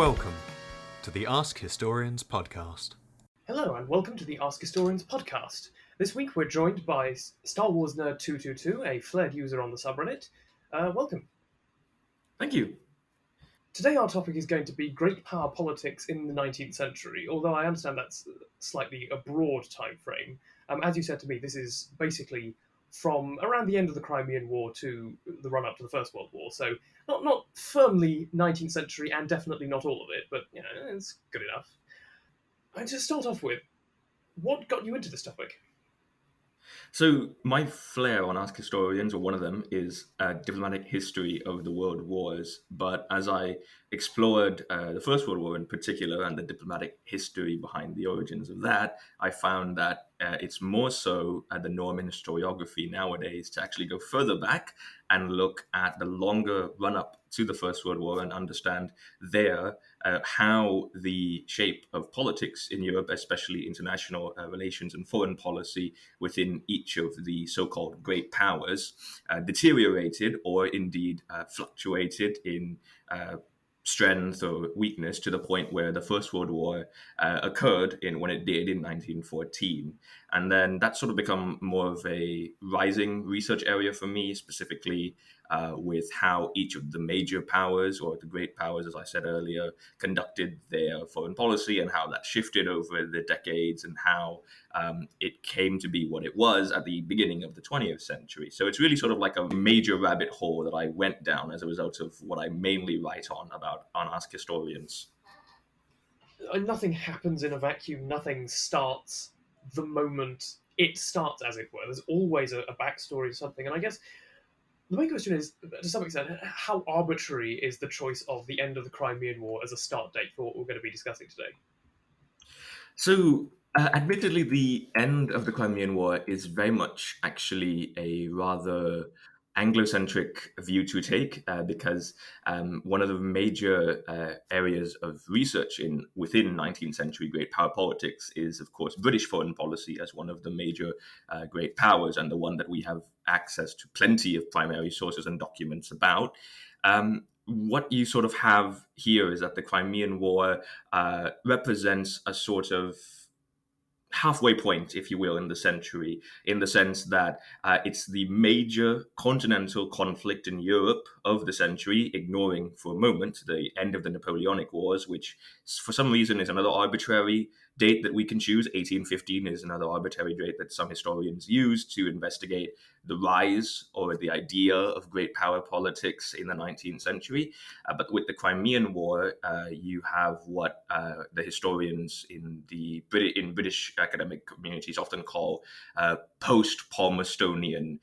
Welcome to the Ask Historians Podcast. Hello and welcome to the Ask Historians Podcast. This week we're joined by starwarsnerd222, a flared user on the subreddit. Welcome. Thank you. Today our topic is going to be great power politics in the 19th century, although I understand that's slightly a broad time frame. As you said to me, this is basically from around the end of the Crimean War to the run-up to the First World War, so not firmly 19th century and definitely not all of it, but it's good enough. And to start off with, what got you into this topic? So my flair on Ask Historians, or one of them, is diplomatic history of the world wars. But as I explored the First World War in particular and the diplomatic history behind the origins of that, I found that it's more so the norm in historiography nowadays to actually go further back and look at the longer run-up to the First World War and understand there how the shape of politics in Europe, especially international relations and foreign policy within each of the so-called great powers, deteriorated or indeed fluctuated in strength or weakness to the point where the First World War occurred when it did in 1914. And then that sort of become more of a rising research area for me, specifically with how each of the major powers, or the great powers, as I said earlier, conducted their foreign policy and how that shifted over the decades and how it came to be what it was at the beginning of the 20th century. So it's really sort of like a major rabbit hole that I went down as a result of what I mainly write on Ask Historians. Nothing happens in a vacuum, nothing starts the moment it starts, as it were. There's always a backstory or something, and I guess the main question is, to some extent, how arbitrary is the choice of the end of the Crimean War as a start date for what we're going to be discussing today? So, admittedly, the end of the Crimean War is very much actually a rather Anglo-centric view to take, because one of the major areas of research within 19th century great power politics is, of course, British foreign policy as one of the major great powers, and the one that we have access to plenty of primary sources and documents about. What you sort of have here is that the Crimean War represents a sort of halfway point, if you will, in the century, in the sense that it's the major continental conflict in Europe of the century, ignoring for a moment the end of the Napoleonic Wars, which for some reason is another arbitrary date that we can choose. 1815 is another arbitrary date that some historians use to investigate the rise or the idea of great power politics in the 19th century. But with the Crimean War, you have what the historians in British academic communities often call post-Palmerstonian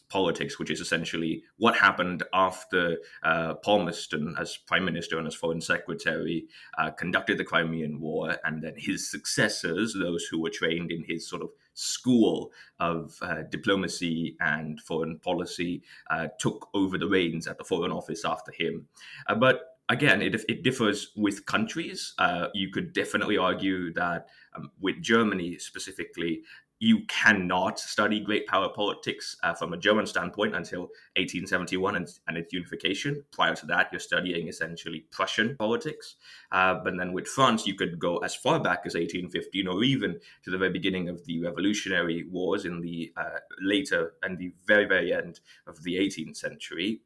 politics, which is essentially what happened after Palmerston, as Prime Minister and as Foreign Secretary, conducted the Crimean War, and then his successors, those who were trained in his sort of school of diplomacy and foreign policy, took over the reins at the Foreign Office after him. But again, it differs with countries. You could definitely argue that with Germany specifically, you cannot study great power politics from a German standpoint until 1871 and its unification. Prior to that, you're studying essentially Prussian politics. But then with France, you could go as far back as 1815 or even to the very beginning of the Revolutionary Wars in the later and the very, very end of the 18th century.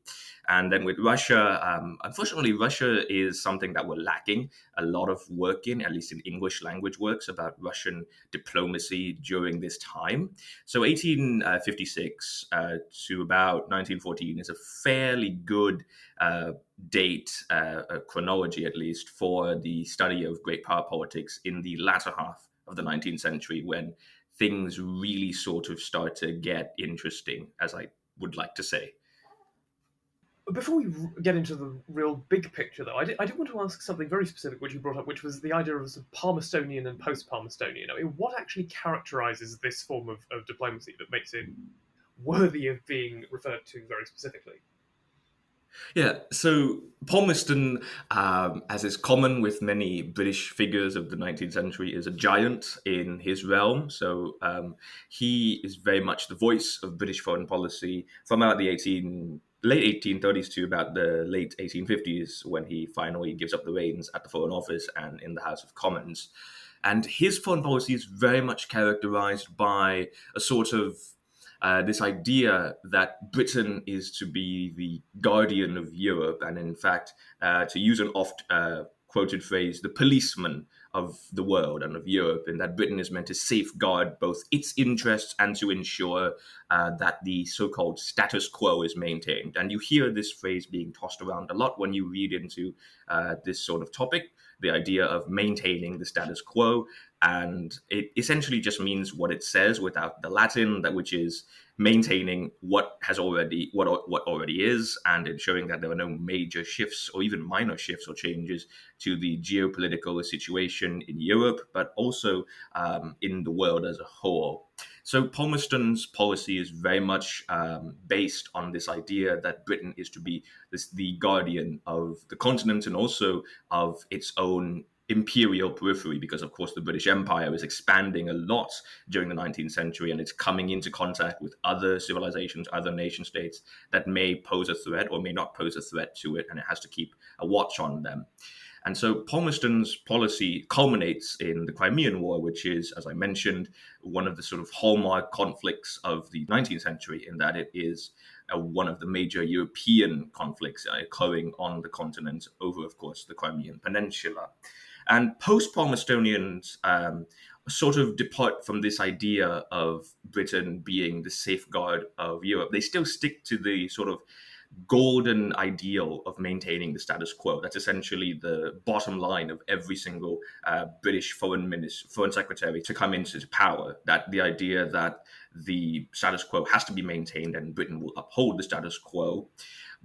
And then with Russia, unfortunately, Russia is something that we're lacking a lot of work in, at least in English language works about Russian diplomacy during this time. So 1856 to about 1914 is a fairly good date, chronology at least, for the study of great power politics in the latter half of the 19th century, when things really sort of start to get interesting, as I would like to say. Before we get into the real big picture, though, I did want to ask something very specific, which you brought up, which was the idea of sort of Palmerstonian and post-Palmerstonian. I mean, what actually characterises this form of diplomacy that makes it worthy of being referred to very specifically? Yeah, so Palmerston, as is common with many British figures of the 19th century, is a giant in his realm. So he is very much the voice of British foreign policy from about the late 1830s to about the late 1850s, when he finally gives up the reins at the Foreign Office and in the House of Commons. And his foreign policy is very much characterized by a sort of this idea that Britain is to be the guardian of Europe, and in fact, to use an oft quoted phrase, the policeman of the world and of Europe, and that Britain is meant to safeguard both its interests and to ensure that the so-called status quo is maintained. And you hear this phrase being tossed around a lot when you read into this sort of topic, the idea of maintaining the status quo. And it essentially just means what it says without the Latin, that which is maintaining what already is, and ensuring that there are no major shifts or even minor shifts or changes to the geopolitical situation in Europe, but also in the world as a whole. So Palmerston's policy is very much based on this idea that Britain is to be the guardian of the continent and also of its own imperial periphery, because of course the British Empire is expanding a lot during the 19th century, and it's coming into contact with other civilizations, other nation states that may pose a threat or may not pose a threat to it, and it has to keep a watch on them. And so Palmerston's policy culminates in the Crimean War, which is, as I mentioned, one of the sort of hallmark conflicts of the 19th century, in that it is one of the major European conflicts occurring on the continent over, of course, the Crimean Peninsula. And post-Palmerstonians sort of depart from this idea of Britain being the safeguard of Europe. They still stick to the sort of golden ideal of maintaining the status quo. That's essentially the bottom line of every single British foreign secretary to come into power, that the idea that the status quo has to be maintained and Britain will uphold the status quo.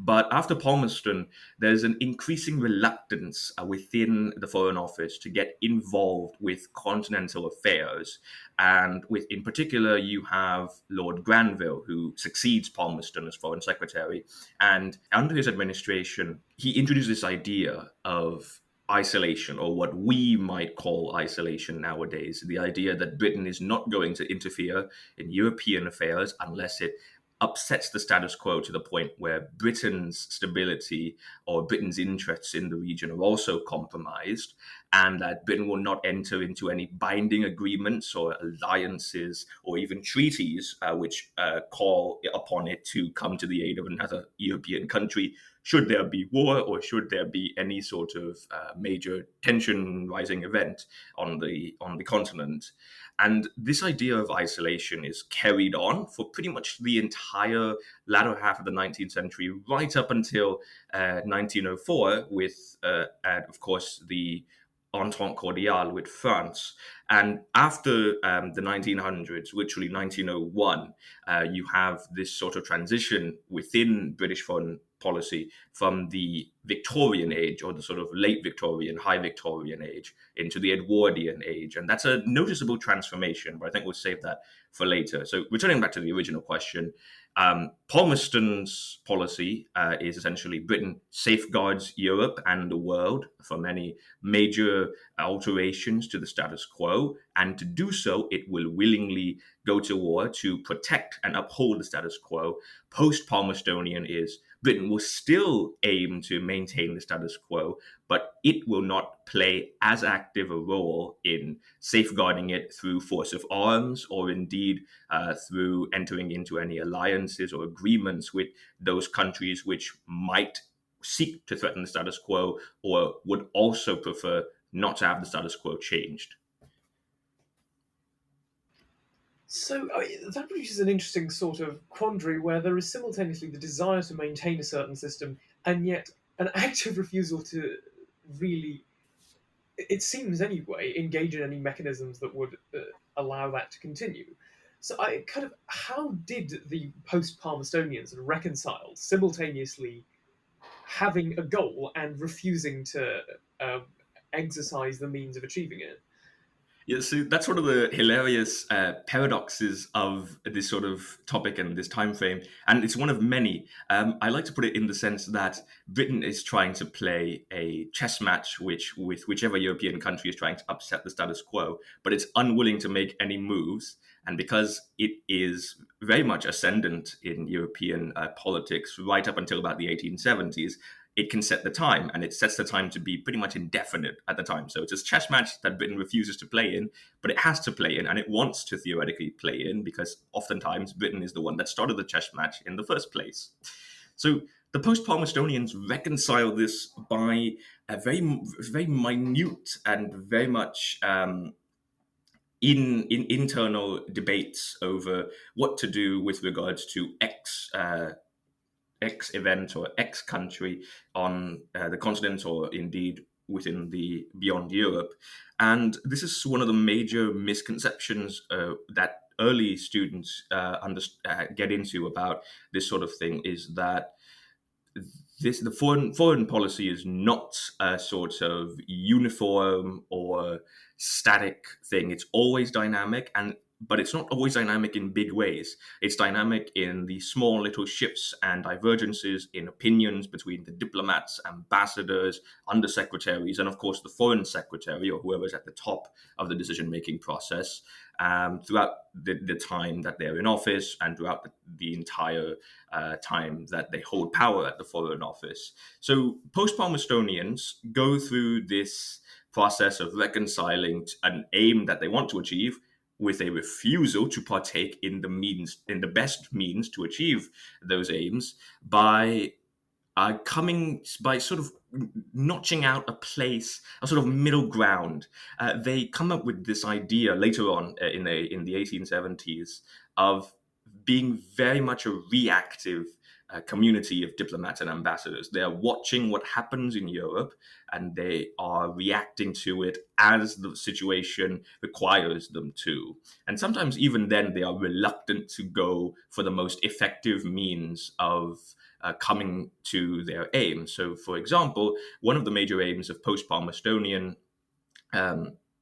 But after Palmerston, there's an increasing reluctance within the Foreign Office to get involved with continental affairs. And in particular, you have Lord Granville, who succeeds Palmerston as Foreign Secretary. And under his administration, he introduced this idea of isolation, or what we might call isolation nowadays, the idea that Britain is not going to interfere in European affairs unless it upsets the status quo to the point where Britain's stability or Britain's interests in the region are also compromised, and that Britain will not enter into any binding agreements or alliances or even treaties which call upon it to come to the aid of another European country should there be war or should there be any sort of major tension rising event on the continent. And this idea of isolation is carried on for pretty much the entire latter half of the 19th century, right up until 1904, with, of course, the Entente Cordiale with France. And after the 1900s, literally 1901, you have this sort of transition within British foreign policy from the Victorian age, or the sort of late Victorian, high Victorian age, into the Edwardian age. And that's a noticeable transformation, but I think we'll save that for later. So returning back to the original question, Palmerston's policy is essentially Britain safeguards Europe and the world from any major alterations to the status quo, and to do so, it will willingly go to war to protect and uphold the status quo. Post-Palmerstonian is Britain will still aim to maintain the status quo, but it will not play as active a role in safeguarding it through force of arms, or indeed through entering into any alliances or agreements with those countries which might seek to threaten the status quo or would also prefer not to have the status quo changed. So that produces an interesting sort of quandary where there is simultaneously the desire to maintain a certain system and yet an active refusal to really, it seems anyway, engage in any mechanisms that would allow that to continue. So how did the post-Palmerstonians reconcile simultaneously having a goal and refusing to exercise the means of achieving it? Yeah, so that's one of the hilarious paradoxes of this sort of topic and this time frame, and it's one of many. I like to put it in the sense that Britain is trying to play a chess match with whichever European country is trying to upset the status quo, but it's unwilling to make any moves And because it is very much ascendant in European politics right up until about the 1870s, it can set the time, and it sets the time to be pretty much indefinite at the time. So it's a chess match that Britain refuses to play in, but it has to play in, and it wants to theoretically play in, because oftentimes Britain is the one that started the chess match in the first place. So the post-Palmerstonians reconcile this by a very, very minute and very much in internal debates over what to do with regards to X event or X country on the continent, or indeed within the beyond Europe. And this is one of the major misconceptions that early students get into about this sort of thing, is that the foreign policy is not a sort of uniform or static thing. It's always dynamic, but it's not always dynamic in big ways. It's dynamic in the small little shifts and divergences in opinions between the diplomats, ambassadors, undersecretaries, and of course the foreign secretary, or whoever's at the top of the decision-making process, throughout the time that they're in office, and throughout the entire time that they hold power at the Foreign Office. So post-Palmerstonians go through this process of reconciling an aim that they want to achieve with a refusal to partake in the best means to achieve those aims, by sort of notching out a sort of middle ground. They come up with this idea later on in the 1870s of being very much a reactive community of diplomats and ambassadors. They are watching what happens in Europe, and they are reacting to it as the situation requires them to. And sometimes even then they are reluctant to go for the most effective means of coming to their aim. So, for example, one of the major aims of post-Palmerstonian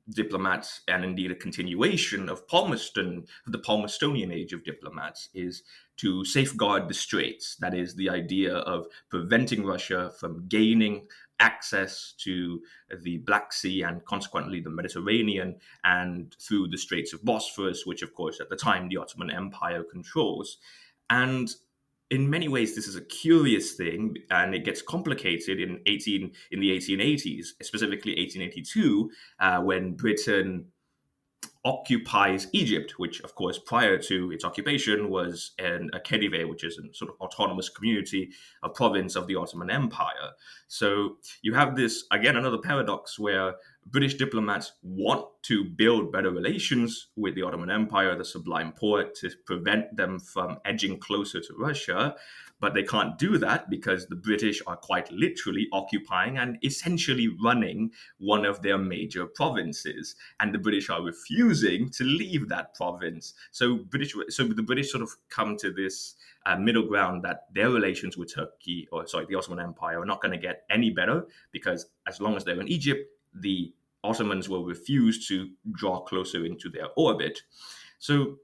diplomats, and indeed a continuation of the Palmerstonian age of diplomats, is to safeguard the Straits. That is the idea of preventing Russia from gaining access to the Black Sea and consequently the Mediterranean, and through the Straits of Bosphorus, which of course at the time the Ottoman Empire controls. And in many ways, this is a curious thing, and it gets complicated in the 1880s, specifically 1882, when Britain occupies Egypt, which, of course, prior to its occupation was a khedive, which is a sort of autonomous community, a province of the Ottoman Empire. So you have this, again, another paradox where British diplomats want to build better relations with the Ottoman Empire, the Sublime Porte, to prevent them from edging closer to Russia. But they can't do that because the British are quite literally occupying and essentially running one of their major provinces. And the British are refusing to leave that province. So the British sort of come to this middle ground that their relations with the Ottoman Empire are not going to get any better, because as long as they're in Egypt, the Ottomans will refuse to draw closer into their orbit. So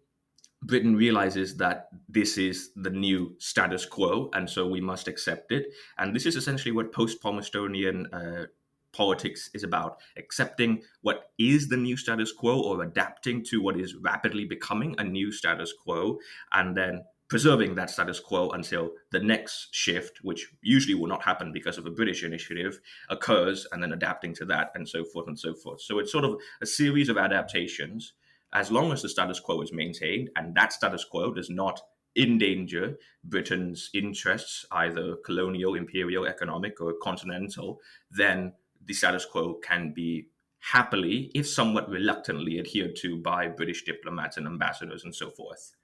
Britain realizes that this is the new status quo, and so we must accept it. And this is essentially what post-Palmerstonian politics is about: accepting what is the new status quo, or adapting to what is rapidly becoming a new status quo, and then preserving that status quo until the next shift, which usually will not happen because of a British initiative, occurs, and then adapting to that, and so forth and so forth. So it's sort of a series of adaptations, as long as the status quo is maintained, and that status quo does not endanger Britain's interests, either colonial, imperial, economic, or continental, then the status quo can be happily, if somewhat reluctantly, adhered to by British diplomats and ambassadors and so forth.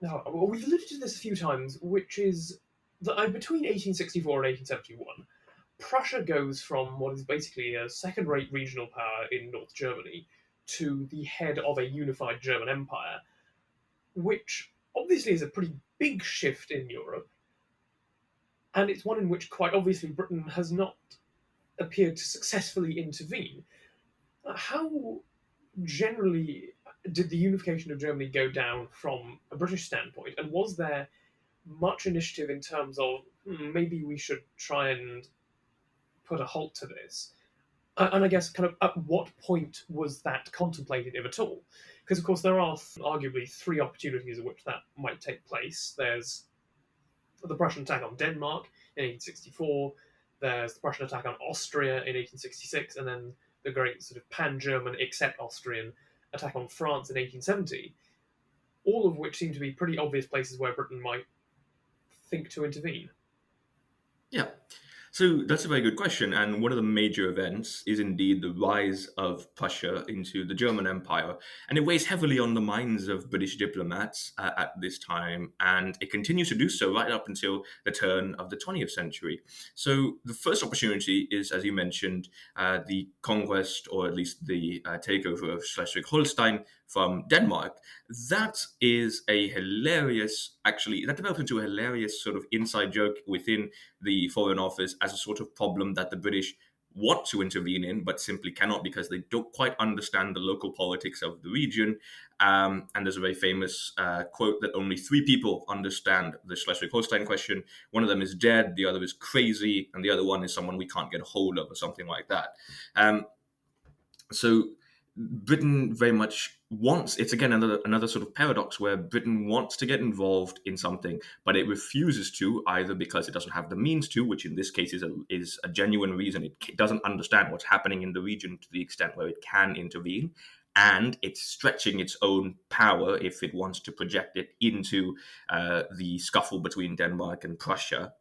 Now, well, we've alluded to this a few times, which is that between 1864 and 1871, Prussia goes from what is basically a second-rate regional power in North Germany to the head of a unified German empire, which obviously is a pretty big shift in Europe, and it's one in which quite obviously Britain has not appeared to successfully intervene. How generally did the unification of Germany go down from a British standpoint, and was there much initiative in terms of maybe we should try and put a halt to this? And I guess kind of at what point was that contemplated, if at all? Because, of course, there are arguably three opportunities in which that might take place. There's the Prussian attack on Denmark in 1864, there's the Prussian attack on Austria in 1866, and then the great sort of pan-German, except Austrian, attack on France in 1870, all of which seem to be pretty obvious places where Britain might think to intervene. Yeah. So that's a very good question. And one of the major events is indeed the rise of Prussia into the German Empire. And it weighs heavily on the minds of British diplomats at this time. And it continues to do so right up until the turn of the 20th century. So the first opportunity is, as you mentioned, the conquest, or at least the takeover of Schleswig-Holstein from Denmark. That is a hilarious, actually, that developed into a hilarious sort of inside joke within the Foreign Office as a sort of problem that the British want to intervene in, but simply cannot because they don't quite understand the local politics of the region. And there's a very famous quote that only three people understand the Schleswig-Holstein question. One of them is dead, the other is crazy, and the other one is someone we can't get a hold of, or something like that. So Britain very much wants, it's again another sort of paradox where Britain wants to get involved in something, but it refuses to, either because it doesn't have the means to, which in this case is a genuine reason. It doesn't understand what's happening in the region to the extent where it can intervene, and it's stretching its own power if it wants to project it into the scuffle between Denmark and Prussia.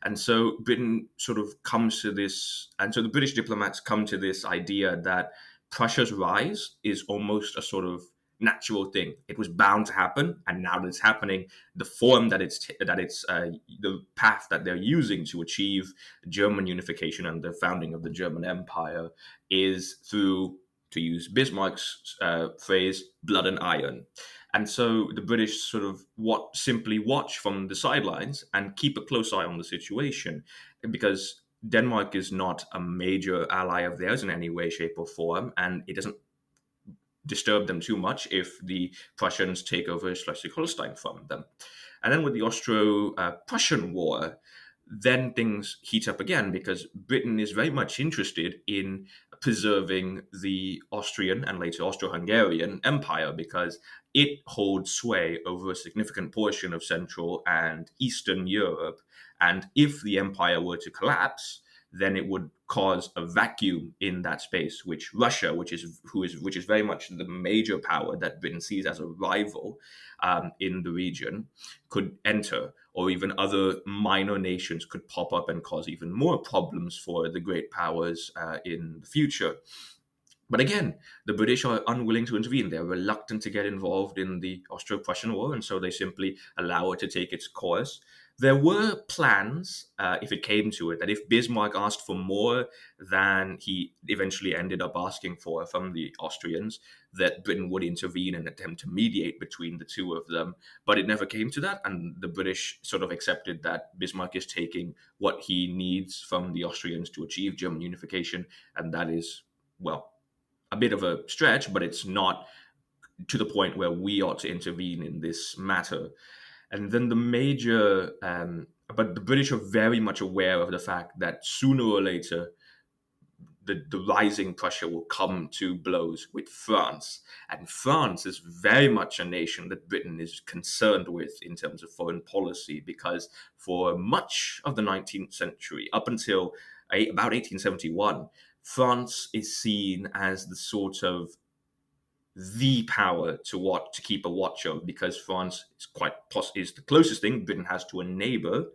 And so Britain sort of comes to this, and so the British diplomats come to this idea that Prussia's rise is almost a sort of natural thing. It was bound to happen, and now that it's happening, the form that it's the path that they're using to achieve German unification and the founding of the German Empire is through, to use Bismarck's phrase, blood and iron. And so the British sort of simply watch from the sidelines and keep a close eye on the situation, because Denmark is not a major ally of theirs in any way, shape, or form, and it doesn't disturb them too much if the Prussians take over Schleswig-Holstein from them. And then with the Austro-Prussian War, then things heat up again, because Britain is very much interested in preserving the Austrian and later Austro-Hungarian Empire, because it holds sway over a significant portion of Central and Eastern Europe. And if the empire were to collapse, then it would cause a vacuum in that space, which Russia, which is very much the major power that Britain sees as a rival in the region, could enter, or even other minor nations could pop up and cause even more problems for the great powers in the future. But again, the British are unwilling to intervene. They're reluctant to get involved in the Austro-Prussian War, and so they simply allow it to take its course. There were plans, if it came to it, that if Bismarck asked for more than he eventually ended up asking for from the Austrians, that Britain would intervene and attempt to mediate between the two of them. But it never came to that, and the British sort of accepted that Bismarck is taking what he needs from the Austrians to achieve German unification, and that is, well, a bit of a stretch, but it's not to the point where we ought to intervene in this matter. And then but the British are very much aware of the fact that sooner or later, the rising Prussia will come to blows with France. And France is very much a nation that Britain is concerned with in terms of foreign policy, because for much of the 19th century, up until about 1871, France is seen as the sort of the power to keep a watch of, because France is the closest thing Britain has to a neighbor,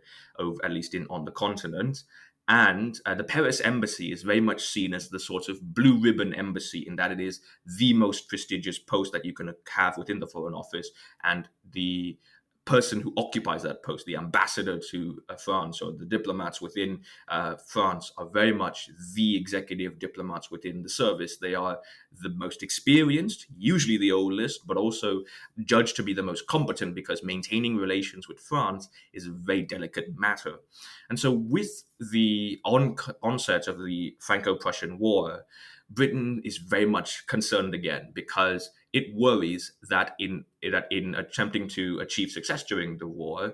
at least on the continent. And the Paris embassy is very much seen as the sort of blue ribbon embassy, in that it is the most prestigious post that you can have within the Foreign Office. And the person who occupies that post, the ambassador to France, or the diplomats within France, are very much the executive diplomats within the service. They are the most experienced, usually the oldest, but also judged to be the most competent, because maintaining relations with France is a very delicate matter. And so with the onset of the Franco-Prussian War, Britain is very much concerned again, because it worries that in attempting to achieve success during the war,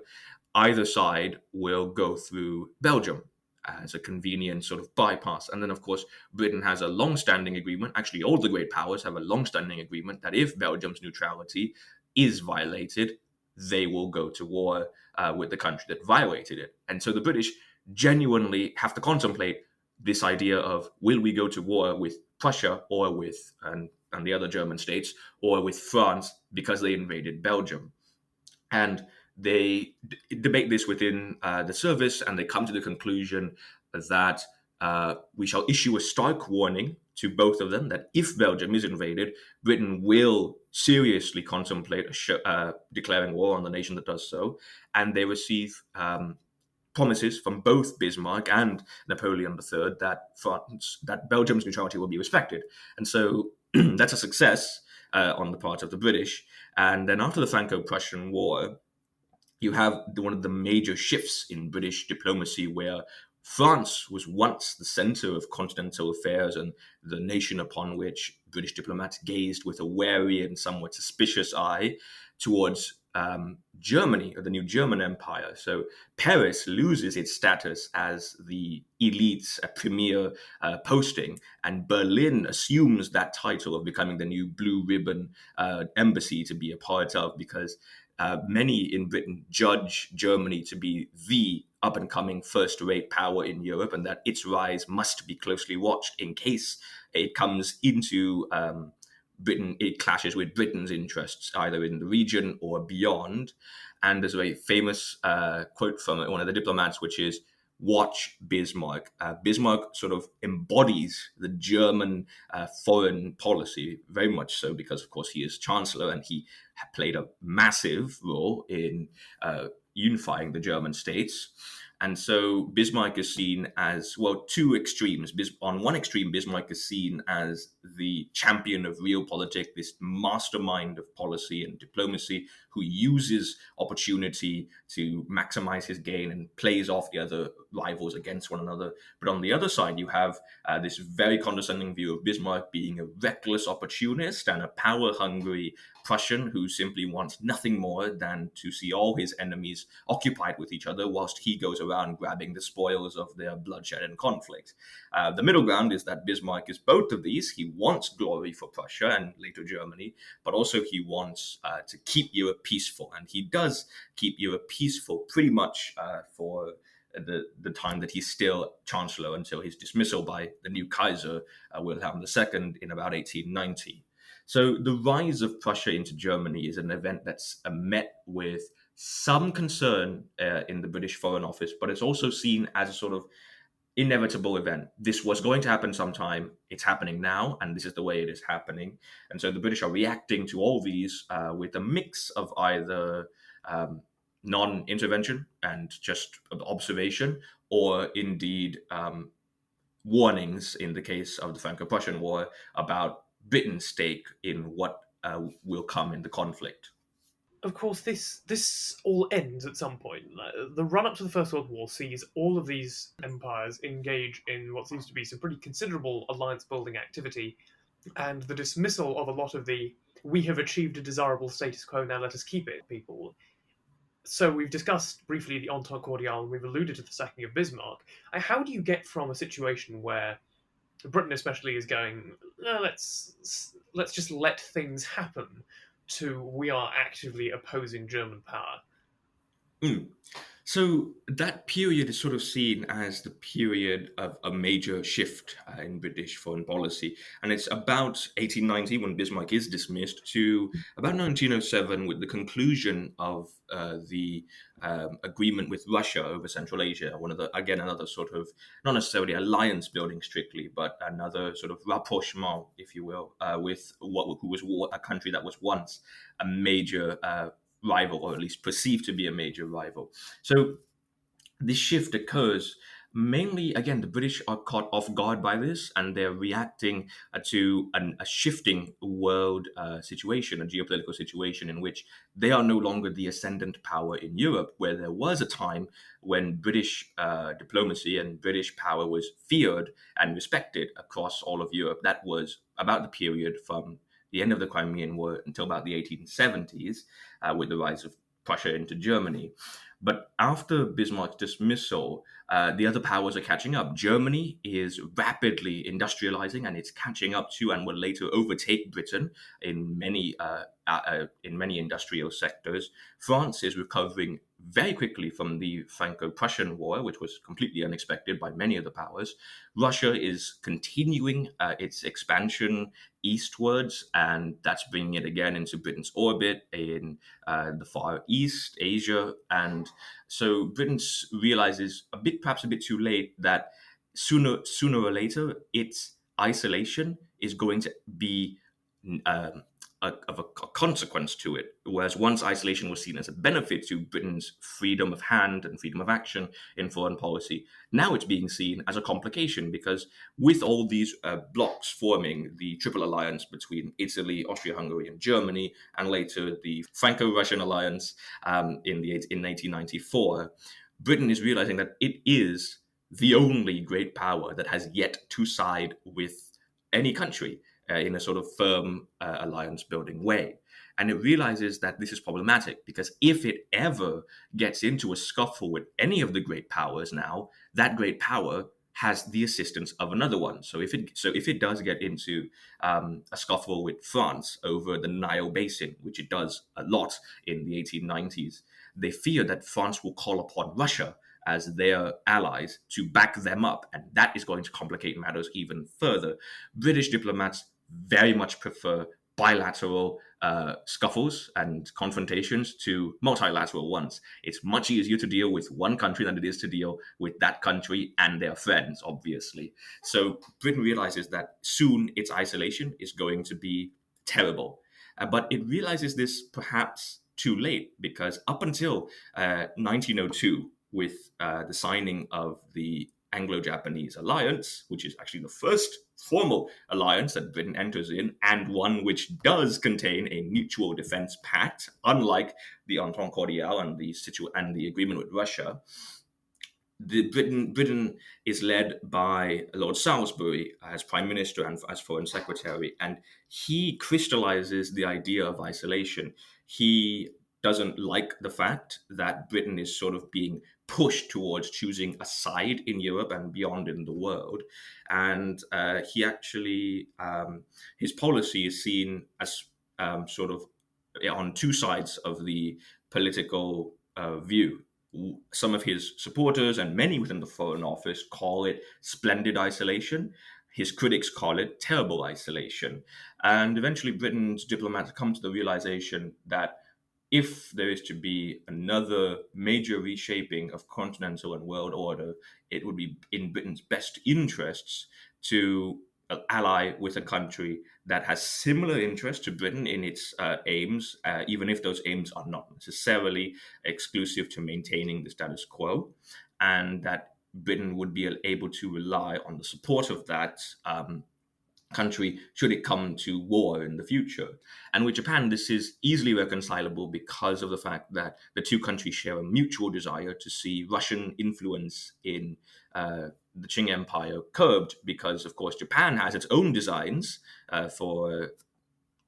either side will go through Belgium. as a convenient sort of bypass. And then, of course, Britain has a long-standing agreement. Actually, all the great powers have a long-standing agreement that if Belgium's neutrality is violated, they will go to war with the country that violated it. And so the British genuinely have to contemplate this idea of, will we go to war with Prussia or with and the other German states, or with France because they invaded Belgium? And they debate this within the service, and they come to the conclusion that we shall issue a stark warning to both of them that if Belgium is invaded, Britain will seriously contemplate declaring war on the nation that does so. And they receive promises from both Bismarck and Napoleon III that Belgium's neutrality will be respected. And so that's a success on the part of the British. And then after the Franco-Prussian War, you have one of the major shifts in British diplomacy, where France was once the center of continental affairs and the nation upon which British diplomats gazed with a wary and somewhat suspicious eye towards Germany, or the new German Empire. So Paris loses its status as the elite premier posting, and Berlin assumes that title of becoming the new blue ribbon embassy to be a part of, because many in Britain judge Germany to be the up-and-coming first-rate power in Europe, and that its rise must be closely watched in case it comes into Britain, it clashes with Britain's interests, either in the region or beyond. And there's a very famous quote from one of the diplomats, which is, "Watch Bismarck." Bismarck sort of embodies the German foreign policy, very much so, because, of course, he is chancellor and he played a massive role in unifying the German states. And so Bismarck is seen as, well, two extremes. On one extreme, Bismarck is seen as the champion of realpolitik, this mastermind of policy and diplomacy who uses opportunity to maximize his gain and plays off the other rivals against one another. But on the other side, you have this very condescending view of Bismarck being a reckless opportunist and a power-hungry Prussian who simply wants nothing more than to see all his enemies occupied with each other whilst he goes around grabbing the spoils of their bloodshed and conflict. The middle ground is that Bismarck is both of these. He wants glory for Prussia and later Germany, but also he wants to keep Europe peaceful. And he does keep Europe peaceful pretty much for the time that he's still chancellor, until his dismissal by the new Kaiser, Wilhelm II, in about 1890. So the rise of Prussia into Germany is an event that's met with some concern in the British Foreign Office, but it's also seen as a sort of inevitable event. This was going to happen sometime. It's happening now, and this is the way it is happening. And so the British are reacting to all these with a mix of either non-intervention and just observation, or indeed warnings in the case of the Franco-Prussian War about Britain's stake in what will come in the conflict. Of course, this all ends at some point. The run-up to the First World War sees all of these empires engage in what seems to be some pretty considerable alliance-building activity, and the dismissal of a lot of the "we have achieved a desirable status quo, now let us keep it" people. So we've discussed briefly the Entente Cordiale, and we've alluded to the sacking of Bismarck. How do you get from a situation where Britain especially is going, no, let's just let things happen, to we are actively opposing German power? So that period is sort of seen as the period of a major shift in British foreign policy. And it's about 1890 when Bismarck is dismissed to about 1907 with the conclusion of the agreement with Russia over Central Asia. Another sort of, not necessarily alliance building strictly, but another sort of rapprochement, if you will, with a country that was once a major rival, or at least perceived to be a major rival. So this shift occurs mainly, again, the British are caught off guard by this, and they're reacting to a shifting world situation, a geopolitical situation in which they are no longer the ascendant power in Europe, where there was a time when British diplomacy and British power was feared and respected across all of Europe. That was about the period from the end of the Crimean War until about the 1870s, with the rise of Prussia into Germany. But after Bismarck's dismissal, the other powers are catching up. Germany is rapidly industrializing, and it's catching up to and will later overtake Britain in many industrial sectors. France is recovering very quickly from the Franco-Prussian War, which was completely unexpected by many of the powers. Russia is continuing its expansion eastwards, and that's bringing it again into Britain's orbit in the Far East, Asia. And so Britain realizes perhaps a bit too late, that sooner or later, its isolation is going to be of a consequence to it. Whereas once isolation was seen as a benefit to Britain's freedom of hand and freedom of action in foreign policy, now it's being seen as a complication, because with all these blocs forming the Triple Alliance between Italy, Austria-Hungary, and Germany, and later the Franco-Russian alliance in 1894, Britain is realizing that it is the only great power that has yet to side with any country in a sort of firm alliance building way. And it realizes that this is problematic, because if it ever gets into a scuffle with any of the great powers now, that great power has the assistance of another one. So if it does get into a scuffle with France over the Nile Basin, which it does a lot in the 1890s, they fear that France will call upon Russia as their allies to back them up, and that is going to complicate matters even further. British diplomats very much prefer bilateral scuffles and confrontations to multilateral ones. It's much easier to deal with one country than it is to deal with that country and their friends, obviously. So Britain realizes that soon its isolation is going to be terrible. But it realizes this perhaps too late, because up until 1902, with the signing of the Anglo-Japanese alliance, which is actually the first formal alliance that Britain enters in, and one which does contain a mutual defense pact, unlike the Entente Cordiale and the agreement with Russia. Britain is led by Lord Salisbury as Prime Minister and as Foreign Secretary, and he crystallizes the idea of isolation. He doesn't like the fact that Britain is sort of being pushed towards choosing a side in Europe and beyond in the world. And he actually, his policy is seen as sort of on two sides of the political view. Some of his supporters and many within the Foreign Office call it splendid isolation. His critics call it terrible isolation. And eventually Britain's diplomats come to the realization that if there is to be another major reshaping of continental and world order, it would be in Britain's best interests to ally with a country that has similar interests to Britain in its aims, even if those aims are not necessarily exclusive to maintaining the status quo, and that Britain would be able to rely on the support of that country should it come to war in the future. And with Japan, this is easily reconcilable because of the fact that the two countries share a mutual desire to see Russian influence in the Qing Empire curbed, because, of course, Japan has its own designs for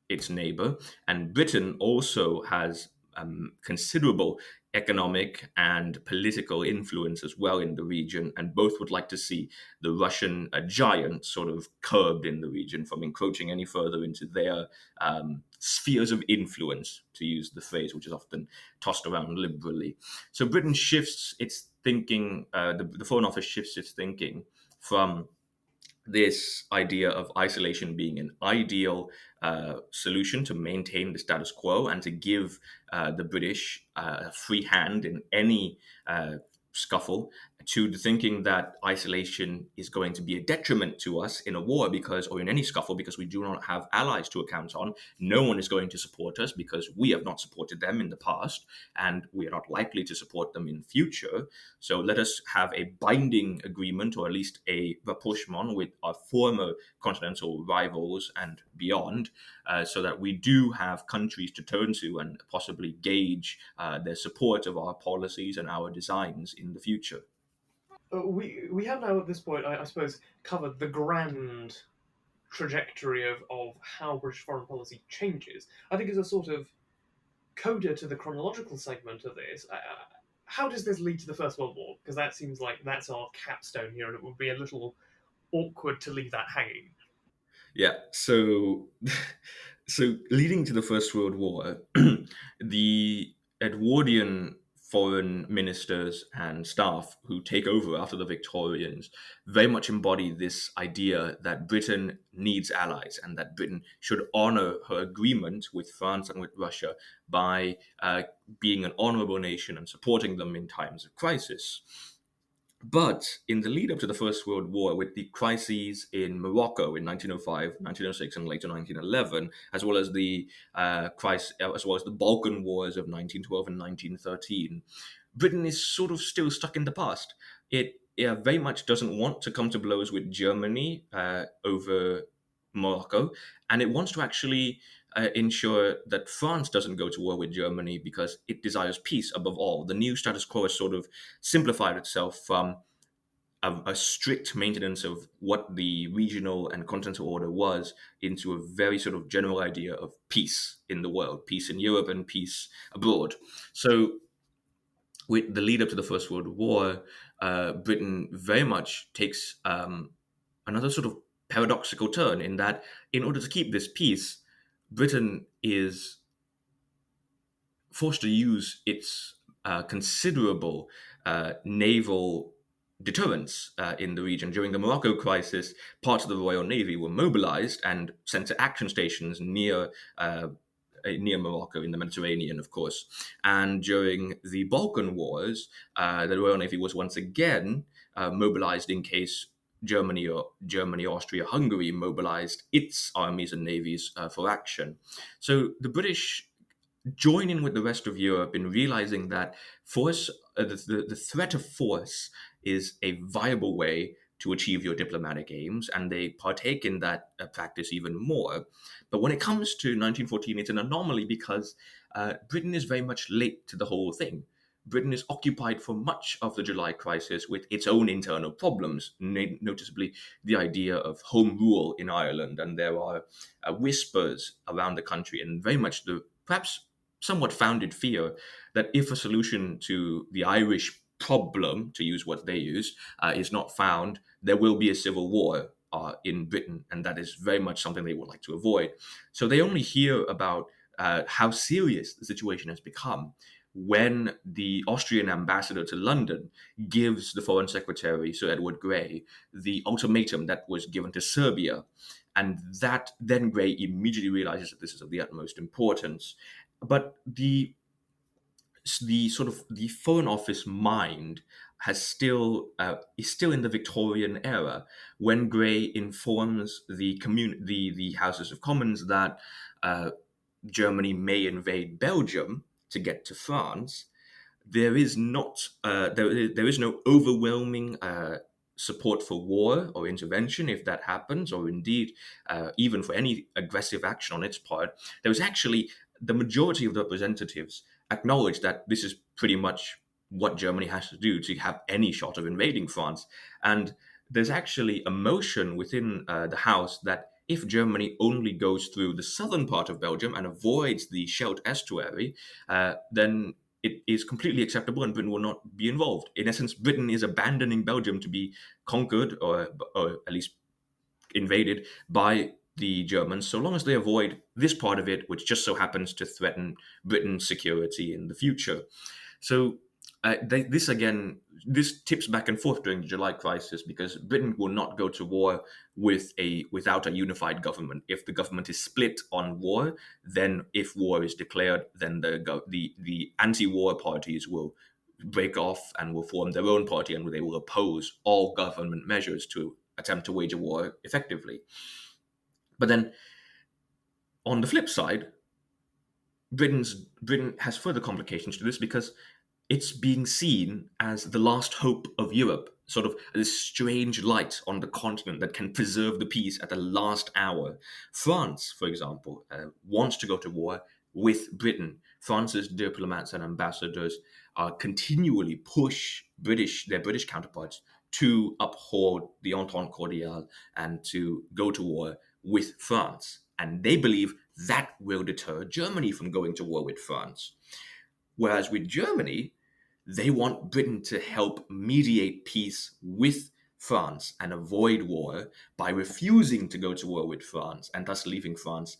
its neighbor, and Britain also has considerable economic and political influence as well in the region, and both would like to see the Russian giant sort of curbed in the region from encroaching any further into their spheres of influence, to use the phrase which is often tossed around liberally. So Britain shifts its thinking, the Foreign Office shifts its thinking from this idea of isolation being an ideal solution to maintain the status quo and to give the British a free hand in any scuffle, to the thinking that isolation is going to be a detriment to us in a war or in any scuffle, because we do not have allies to account on. No one is going to support us because we have not supported them in the past, and we are not likely to support them in future. So let us have a binding agreement, or at least a rapprochement with our former continental rivals and beyond, so that we do have countries to turn to and possibly gauge their support of our policies and our designs in the future. We have now at this point, I suppose, covered the grand trajectory of how British foreign policy changes. I think as a sort of coda to the chronological segment of this, how does this lead to the First World War? Because that seems like that's our capstone here, and it would be a little awkward to leave that hanging. Yeah, so leading to the First World War, the Edwardian foreign ministers and staff who take over after the Victorians very much embody this idea that Britain needs allies and that Britain should honor her agreement with France and with Russia by being an honorable nation and supporting them in times of crisis. But in the lead up to the First World War, with the crises in Morocco in 1905, 1906, and later 1911, as well as the Balkan Wars of 1912 and 1913, Britain is sort of still stuck in the past. It very much doesn't want to come to blows with Germany over Morocco, and it wants to actually ensure that France doesn't go to war with Germany because it desires peace above all. The new status quo has sort of simplified itself from a strict maintenance of what the regional and continental order was into a very sort of general idea of peace in the world, peace in Europe and peace abroad. So with the lead up to the First World War, Britain very much takes another sort of paradoxical turn in that in order to keep this peace, Britain is forced to use its considerable naval deterrence in the region. During the Morocco crisis, parts of the Royal Navy were mobilized and sent to action stations near Morocco in the Mediterranean, of course. And during the Balkan Wars, the Royal Navy was once again mobilized in case Germany, Austria, Hungary mobilized its armies and navies for action. So the British join in with the rest of Europe in realizing that force, the threat of force, is a viable way to achieve your diplomatic aims, and they partake in that practice even more. But when it comes to 1914, it's an anomaly because Britain is very much late to the whole thing. Britain is occupied for much of the July crisis with its own internal problems, noticeably the idea of home rule in Ireland, and there are whispers around the country, and very much the perhaps somewhat founded fear that if a solution to the Irish problem, to use what they use, is not found, there will be a civil war in Britain, and that is very much something they would like to avoid. So they only hear about how serious the situation has become when the Austrian ambassador to London gives the Foreign Secretary, Sir Edward Grey, the ultimatum that was given to Serbia. And that then Grey immediately realizes that this is of the utmost importance. But the sort of the Foreign Office mind is still in the Victorian era when Grey informs the Houses of Commons that Germany may invade Belgium to get to France. There is no overwhelming support for war or intervention if that happens, or indeed even for any aggressive action on its part. There was actually the majority of the representatives acknowledge that this is pretty much what Germany has to do to have any shot of invading France. And there's actually a motion within the House that if Germany only goes through the southern part of Belgium and avoids the Scheldt estuary, then it is completely acceptable and Britain will not be involved. In essence, Britain is abandoning Belgium to be conquered or at least invaded by the Germans, so long as they avoid this part of it, which just so happens to threaten Britain's security in the future. So this tips back and forth during the July crisis because Britain will not go to war without a unified government. If the government is split on war, then if war is declared, then the anti-war parties will break off and will form their own party, and they will oppose all government measures to attempt to wage a war effectively. But then, on the flip side, Britain has further complications to this because it's being seen as the last hope of Europe, sort of this strange light on the continent that can preserve the peace at the last hour. France, for example, wants to go to war with Britain. France's diplomats and ambassadors continually push their British counterparts to uphold the Entente Cordiale and to go to war with France. And they believe that will deter Germany from going to war with France. Whereas with Germany, they want Britain to help mediate peace with France and avoid war by refusing to go to war with France and thus leaving France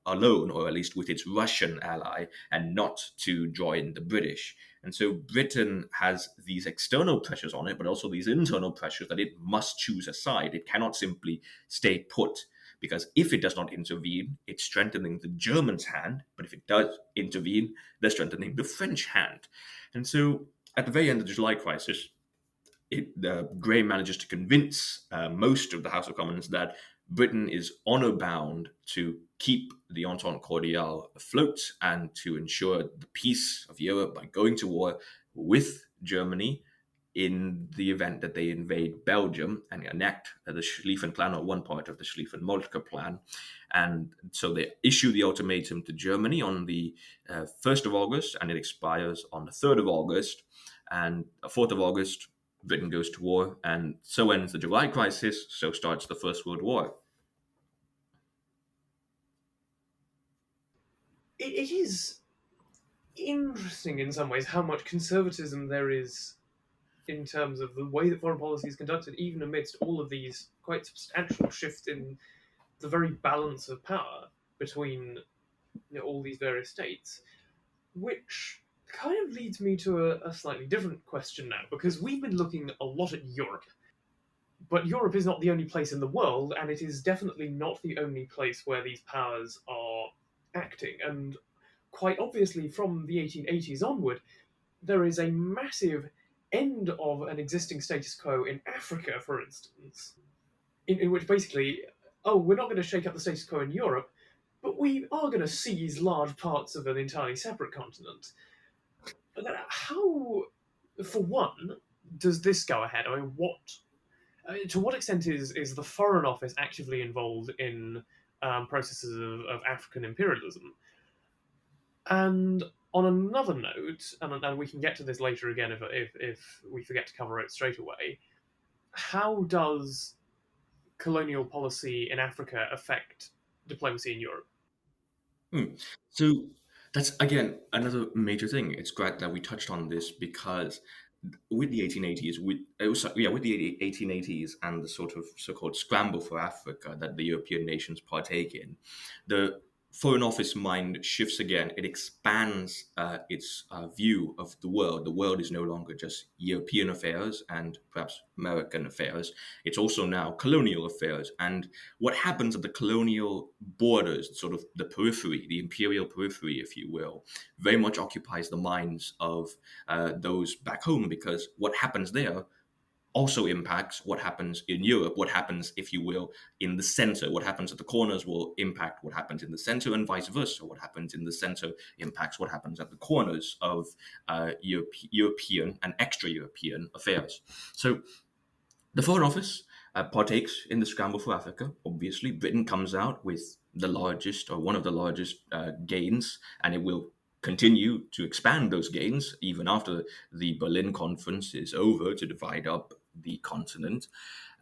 alone, or at least with its Russian ally, and not to join the British. And so Britain has these external pressures on it, but also these internal pressures that it must choose a side. It cannot simply stay put, because if it does not intervene, it's strengthening the Germans' hand. But if it does intervene, they're strengthening the French hand. And so at the very end of the July crisis, Grey manages to convince most of the House of Commons that Britain is honor bound to keep the Entente Cordiale afloat and to ensure the peace of Europe by going to war with Germany in the event that they invade Belgium and enact the Schlieffen Plan, or one part of the Schlieffen-Moltke Plan. And so they issue the ultimatum to Germany on the 1st of August, and it expires on the 3rd of August. And 4th of August, Britain goes to war, and so ends the July crisis, so starts the First World War. It is interesting in some ways how much conservatism there is in terms of the way that foreign policy is conducted, even amidst all of these quite substantial shifts in the very balance of power between all these various states, which kind of leads me to a slightly different question now, because we've been looking a lot at Europe, but Europe is not the only place in the world, and it is definitely not the only place where these powers are acting. And quite obviously, from the 1880s onward, there is a massive end of an existing status quo in Africa, for instance, in which basically, we're not going to shake up the status quo in Europe, but we are going to seize large parts of an entirely separate continent. But then how, for one, does this go ahead? I mean, to what extent is the Foreign Office actively involved in processes of African imperialism? And on another note, and we can get to this later again if we forget to cover it straight away, how does colonial policy in Africa affect diplomacy in Europe? So that's, again, another major thing. It's great that we touched on this, because with the 1880s, with the 1880s and the sort of so-called scramble for Africa that the European nations partake in, the Foreign Office mind shifts again. It expands its view of the world. The world is no longer just European affairs and perhaps American affairs. It's also now colonial affairs. And what happens at the colonial borders, sort of the periphery, the imperial periphery, if you will, very much occupies the minds of those back home, because what happens there also impacts what happens in Europe. What happens, if you will, in the center. What happens at the corners will impact what happens in the center, and vice versa. What happens in the center impacts what happens at the corners of European and extra-European affairs. So the Foreign Office partakes in the scramble for Africa. Obviously, Britain comes out with the largest, or one of the largest gains, and it will continue to expand those gains even after the Berlin Conference is over, to divide up the continent.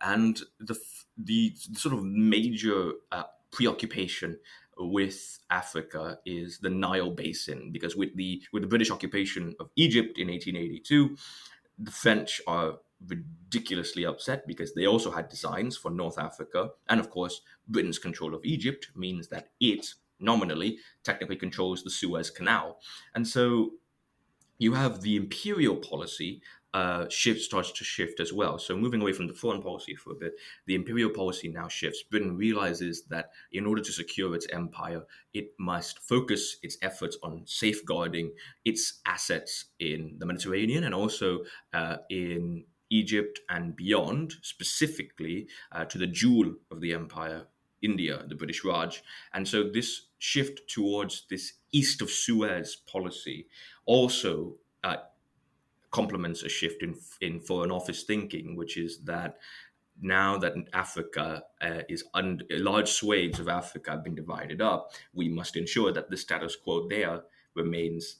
And the sort of major preoccupation with Africa is the Nile Basin, because with the British occupation of Egypt in 1882, the French are ridiculously upset, because they also had designs for North Africa. And of course, Britain's control of Egypt means that it nominally technically controls the Suez Canal. And so you have the imperial policy starts to shift as well. So moving away from the foreign policy for a bit, the imperial policy now shifts. Britain realizes that in order to secure its empire, it must focus its efforts on safeguarding its assets in the Mediterranean and also in Egypt and beyond, specifically to the jewel of the empire, India, the British Raj. And so this shift towards this east of Suez policy also complements a shift in Foreign Office thinking, which is that now that Africa large swathes of Africa have been divided up, we must ensure that the status quo there remains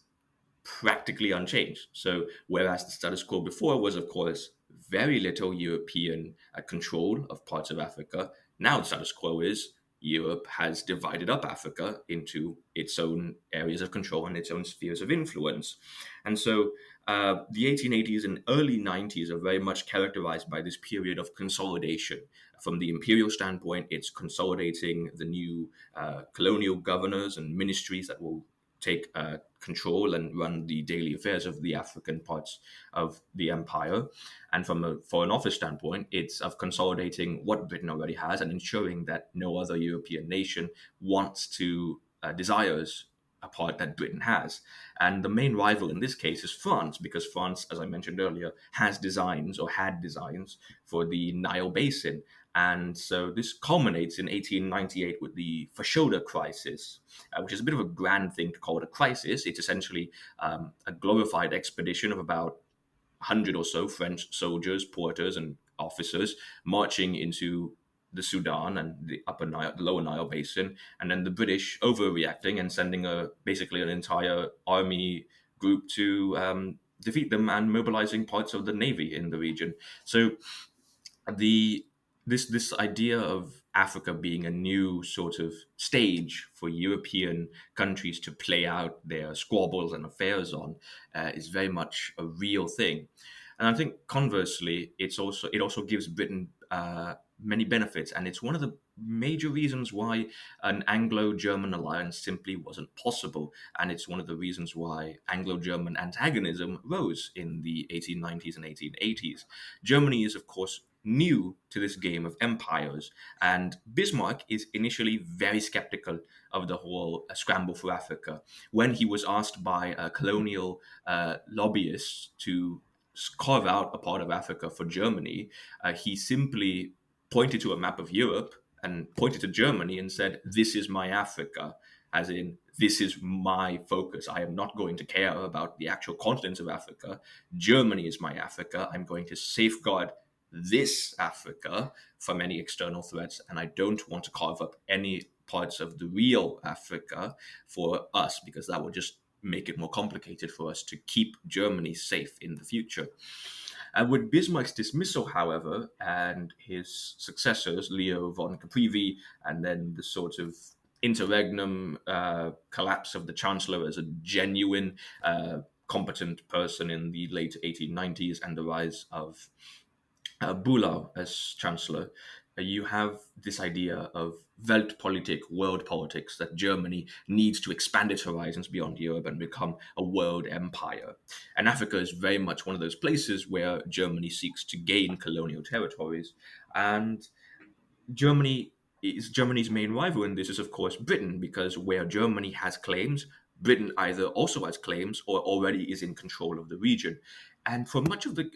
practically unchanged. So whereas the status quo before was, of course, very little European control of parts of Africa, now the status quo is Europe has divided up Africa into its own areas of control and its own spheres of influence. And so the 1880s and early 90s are very much characterized by this period of consolidation. From the imperial standpoint, it's consolidating the new colonial governors and ministries that will take control and run the daily affairs of the African parts of the empire. And from a foreign office standpoint, it's of consolidating what Britain already has and ensuring that no other European nation wants to desires a part that Britain has. And the main rival in this case is France, because France, as I mentioned earlier, has designs or had designs for the Nile Basin. And so this culminates in 1898 with the Fashoda crisis, which is a bit of a grand thing to call it a crisis. It's essentially a glorified expedition of about 100 or so French soldiers, porters, and officers marching into the Sudan and the lower Nile basin, and then the British overreacting and sending basically an entire army group to defeat them and mobilizing parts of the navy in the region. So this idea of Africa being a new sort of stage for European countries to play out their squabbles and affairs on is very much a real thing. And I think conversely, it also gives Britain many benefits, and it's one of the major reasons why an Anglo-German alliance simply wasn't possible, and it's one of the reasons why Anglo-German antagonism rose in the 1890s and 1880s. Germany is, of course, new to this game of empires, and Bismarck is initially very skeptical of the whole scramble for Africa. When he was asked by colonial lobbyists to carve out a part of Africa for Germany, he simply pointed to a map of Europe and pointed to Germany and said, "This is my Africa," as in, this is my focus. I am not going to care about the actual continents of Africa. Germany is my Africa. I'm going to safeguard this Africa from any external threats, and I don't want to carve up any parts of the real Africa for us, because that would just make it more complicated for us to keep Germany safe in the future. And with Bismarck's dismissal, however, and his successors, Leo von Caprivi, and then the sort of interregnum collapse of the Chancellor as a genuine, competent person in the late 1890s, and the rise of Bulow as Chancellor, you have this idea of Weltpolitik, world politics, that Germany needs to expand its horizons beyond Europe and become a world empire. And Africa is very much one of those places where Germany seeks to gain colonial territories. And Germany's main rival in this is, of course, Britain, because where Germany has claims, Britain either also has claims or already is in control of the region. And for much of the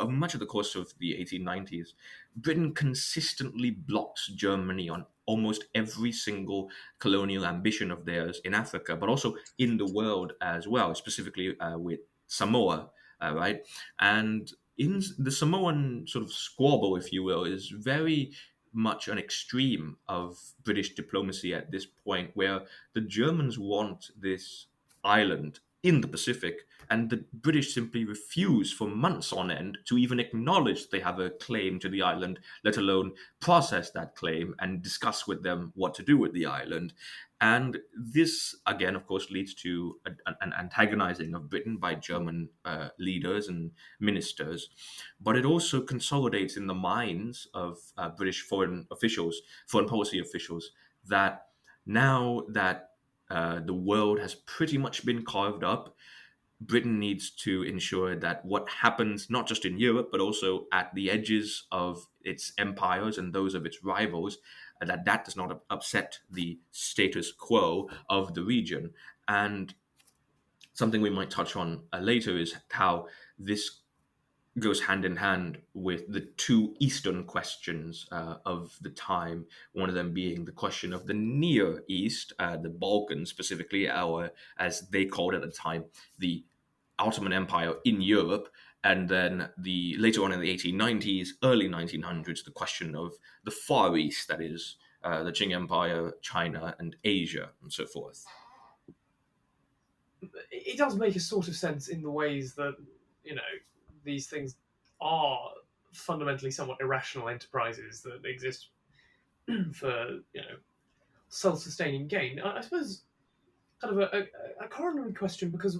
much of the course of the 1890s, Britain consistently blocks Germany on almost every single colonial ambition of theirs in Africa, but also in the world as well, specifically with Samoa, right? And in the Samoan sort of squabble, if you will, is very much an extreme of British diplomacy at this point, where the Germans want this island in the Pacific, and the British simply refuse for months on end to even acknowledge they have a claim to the island, let alone process that claim and discuss with them what to do with the island. And this, again, of course, leads to an antagonizing of Britain by German leaders and ministers. But it also consolidates in the minds of British foreign policy officials, that now that the world has pretty much been carved up, Britain needs to ensure that what happens not just in Europe, but also at the edges of its empires and those of its rivals, that does not upset the status quo of the region. And something we might touch on later is how this goes hand in hand with the two Eastern questions of the time, one of them being the question of the Near East, the Balkans specifically, or as they called it at the time, the Ottoman Empire in Europe, and then later on in the 1890s, early 1900s, the question of the Far East, that is the Qing Empire, China, and Asia, and so forth. It does make a sort of sense in the ways that, these things are fundamentally somewhat irrational enterprises that exist for, self-sustaining gain. I suppose kind of a corollary question, because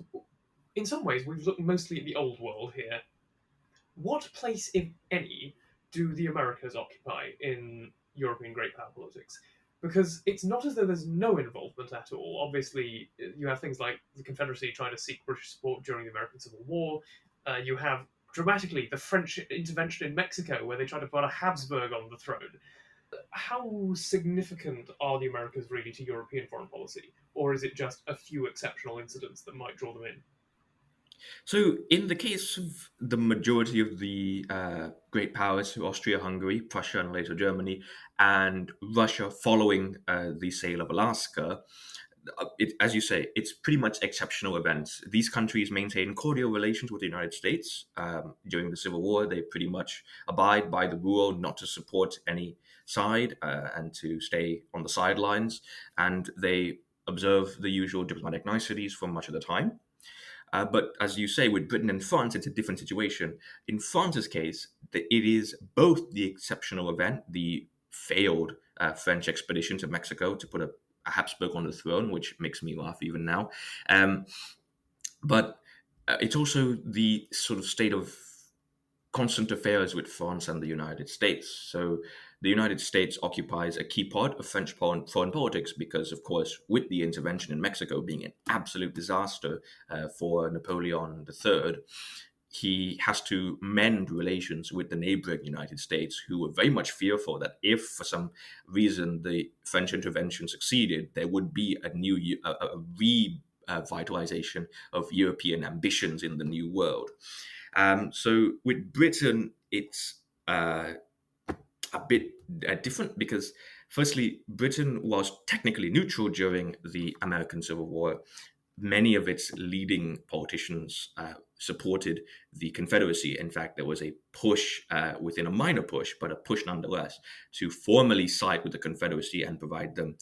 in some ways, we've looked mostly at the old world here. What place, if any, do the Americas occupy in European great power politics? Because it's not as though there's no involvement at all. Obviously, you have things like the Confederacy trying to seek British support during the American Civil War. You have, dramatically, the French intervention in Mexico, where they try to put a Habsburg on the throne. How significant are the Americas really to European foreign policy? Or is it just a few exceptional incidents that might draw them in? So, in the case of the majority of the great powers, Austria-Hungary, Prussia, and later Germany, and Russia following the sale of Alaska, as you say, it's pretty much exceptional events. These countries maintain cordial relations with the United States. During the Civil War, they pretty much abide by the rule not to support any side and to stay on the sidelines, and they observe the usual diplomatic niceties for much of the time. But as you say, with Britain and France, it's a different situation. In France's case, it is both the exceptional event, the failed French expedition to Mexico to put a Habsburg on the throne, which makes me laugh even now. But it's also the sort of state of constant affairs with France and the United States. So the United States occupies a key part of French foreign politics because, of course, with the intervention in Mexico being an absolute disaster for Napoleon III, he has to mend relations with the neighboring United States, who were very much fearful that if, for some reason, the French intervention succeeded, there would be a revitalization of European ambitions in the New World. So with Britain, it's a bit different because, firstly, Britain was technically neutral during the American Civil War. Many of its leading politicians supported the Confederacy. In fact, there was a push within a minor push, but a push nonetheless, to formally side with the Confederacy and provide them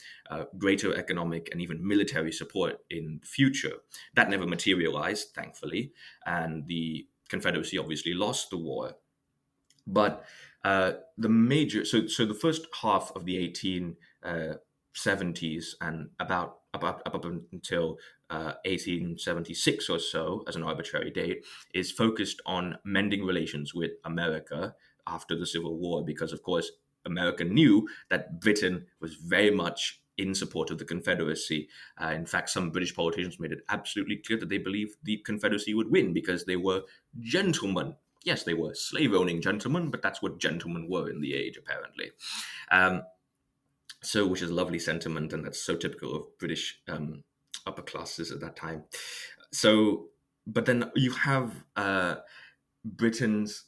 greater economic and even military support in the future. That never materialized, thankfully, and the Confederacy obviously lost the war. But the the first half of the 1870s and up until 1876 or so, as an arbitrary date, is focused on mending relations with America after the Civil War, because, of course, America knew that Britain was very much in support of the Confederacy. In fact, some British politicians made it absolutely clear that they believed the Confederacy would win because they were gentlemen. Yes, they were slave-owning gentlemen, but that's what gentlemen were in the age, apparently. Which is a lovely sentiment, and that's so typical of British upper classes at that time. But then you have Britain's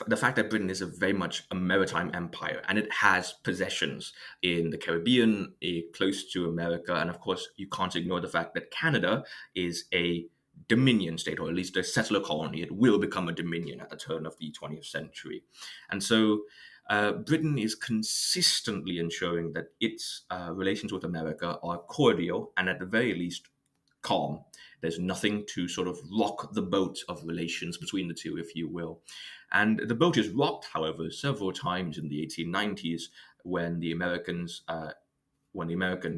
the fact that Britain is very much a maritime empire, and it has possessions in the Caribbean, close to America, and of course you can't ignore the fact that Canada is a dominion state, or at least a settler colony. It will become a dominion at the turn of the 20th century. And so Britain is consistently ensuring that its relations with America are cordial and at the very least calm. There's nothing to sort of rock the boat of relations between the two, if you will. And the boat is rocked, however, several times in the 1890s when the American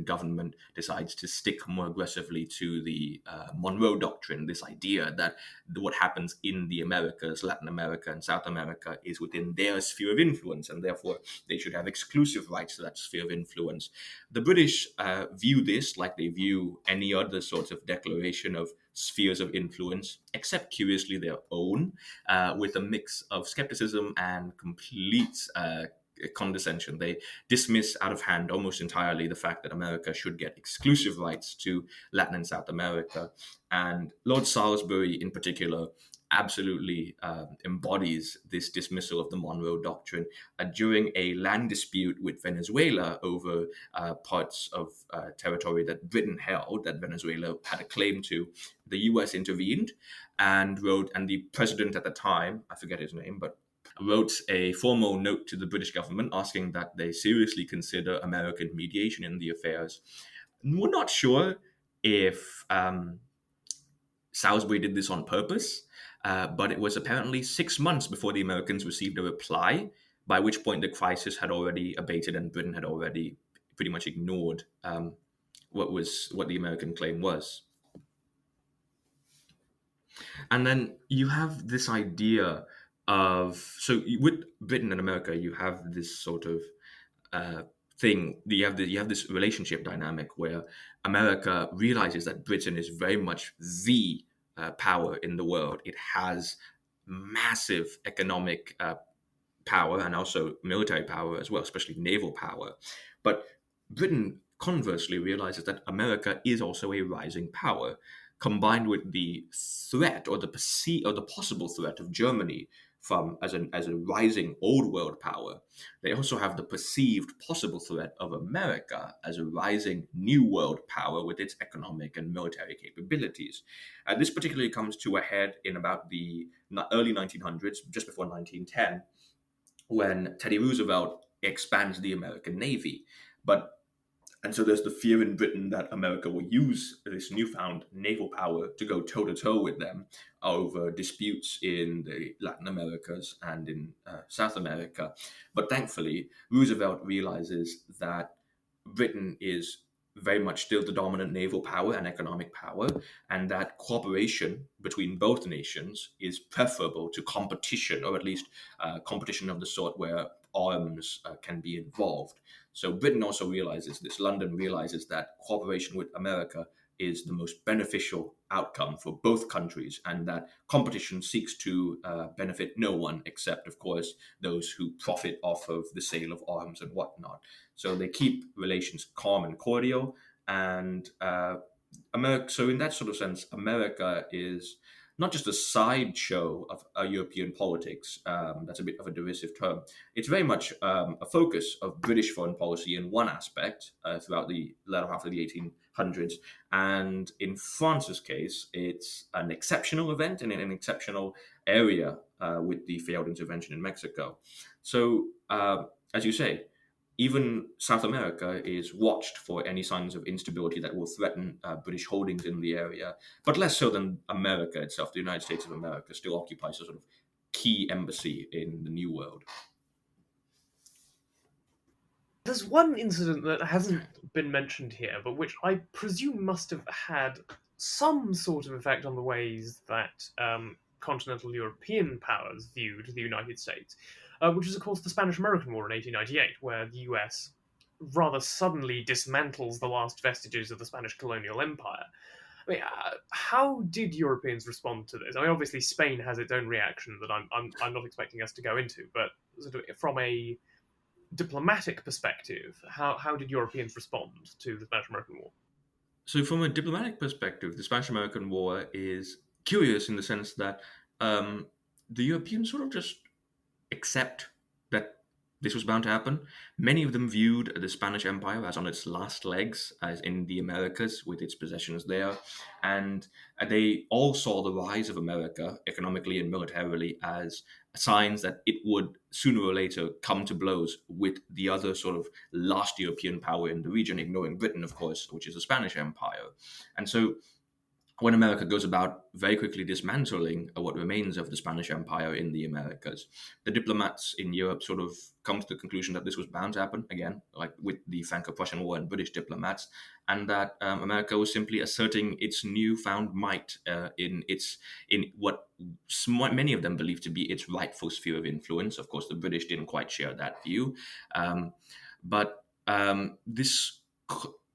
government decides to stick more aggressively to the Monroe Doctrine, this idea that what happens in the Americas, Latin America and South America, is within their sphere of influence, and therefore they should have exclusive rights to that sphere of influence. The British view this like they view any other sort of declaration of spheres of influence, except curiously their own, with a mix of skepticism and complete condescension. They dismiss out of hand almost entirely the fact that America should get exclusive rights to Latin and South America. And Lord Salisbury, in particular, absolutely embodies this dismissal of the Monroe Doctrine during a land dispute with Venezuela over parts of territory that Britain held, that Venezuela had a claim to. The U.S. intervened and the president at the time, I forget his name, but wrote a formal note to the British government asking that they seriously consider American mediation in the affairs. We're not sure if Salisbury did this on purpose, but it was apparently 6 months before the Americans received a reply, by which point the crisis had already abated and Britain had already pretty much ignored what the American claim was. And then you have this idea of, so with Britain and America, you have this sort of uh, thing. You have this relationship dynamic where America realizes that Britain is very much the power in the world. It has massive economic power and also military power as well, especially naval power. But Britain conversely realizes that America is also a rising power, combined with the threat or the possible threat of Germany from as a rising old world power. They also have the perceived possible threat of America as a rising new world power with its economic and military capabilities. This particularly comes to a head in about the early 1900s, just before 1910, when Teddy Roosevelt expands the American Navy. And so there's the fear in Britain that America will use this newfound naval power to go toe to toe with them over disputes in the Latin Americas and in South America. But thankfully, Roosevelt realizes that Britain is very much still the dominant naval power and economic power, and that cooperation between both nations is preferable to competition, or at least competition of the sort where arms can be involved. So Britain also realizes this. London realizes that cooperation with America is the most beneficial outcome for both countries, and that competition seeks to benefit no one except, of course, those who profit off of the sale of arms and whatnot. So they keep relations calm and cordial, and America. So in that sort of sense, America is not just a sideshow of European politics. That's a bit of a derisive term. It's very much a focus of British foreign policy in one aspect throughout the latter half of the 1800s. And in France's case, it's an exceptional event in an exceptional area with the failed intervention in Mexico. So, as you say, even South America is watched for any signs of instability that will threaten British holdings in the area, but less so than America itself. The United States of America still occupies a sort of key embassy in the New World. There's one incident that hasn't been mentioned here, but which I presume must have had some sort of effect on the ways that continental European powers viewed the United States, which is, of course, the Spanish-American War in 1898, where the US rather suddenly dismantles the last vestiges of the Spanish colonial empire. I mean, how did Europeans respond to this? I mean, obviously, Spain has its own reaction that I'm not expecting us to go into, but sort of from a diplomatic perspective, how did Europeans respond to the Spanish-American War? So, from a diplomatic perspective, the Spanish-American War is curious in the sense that the Europeans sort of just accept that this was bound to happen. Many of them viewed the Spanish Empire as on its last legs, as in the Americas with its possessions there. And they all saw the rise of America economically and militarily as signs that it would sooner or later come to blows with the other sort of last European power in the region, ignoring Britain, of course, which is the Spanish Empire. And so when America goes about very quickly dismantling what remains of the Spanish Empire in the Americas, the diplomats in Europe sort of come to the conclusion that this was bound to happen, again, like with the Franco-Prussian War and British diplomats, and that America was simply asserting its newfound might in what many of them believed to be its rightful sphere of influence. Of course, the British didn't quite share that view, but this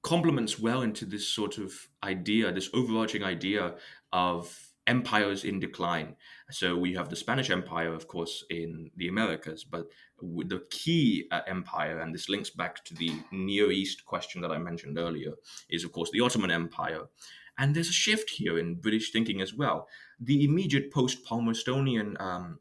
complements well into this sort of idea, this overarching idea of empires in decline. So we have the Spanish Empire, of course, in the Americas, but the key empire, and this links back to the Near East question that I mentioned earlier, is, of course, the Ottoman Empire. And there's a shift here in British thinking as well. The immediate post-Palmerstonian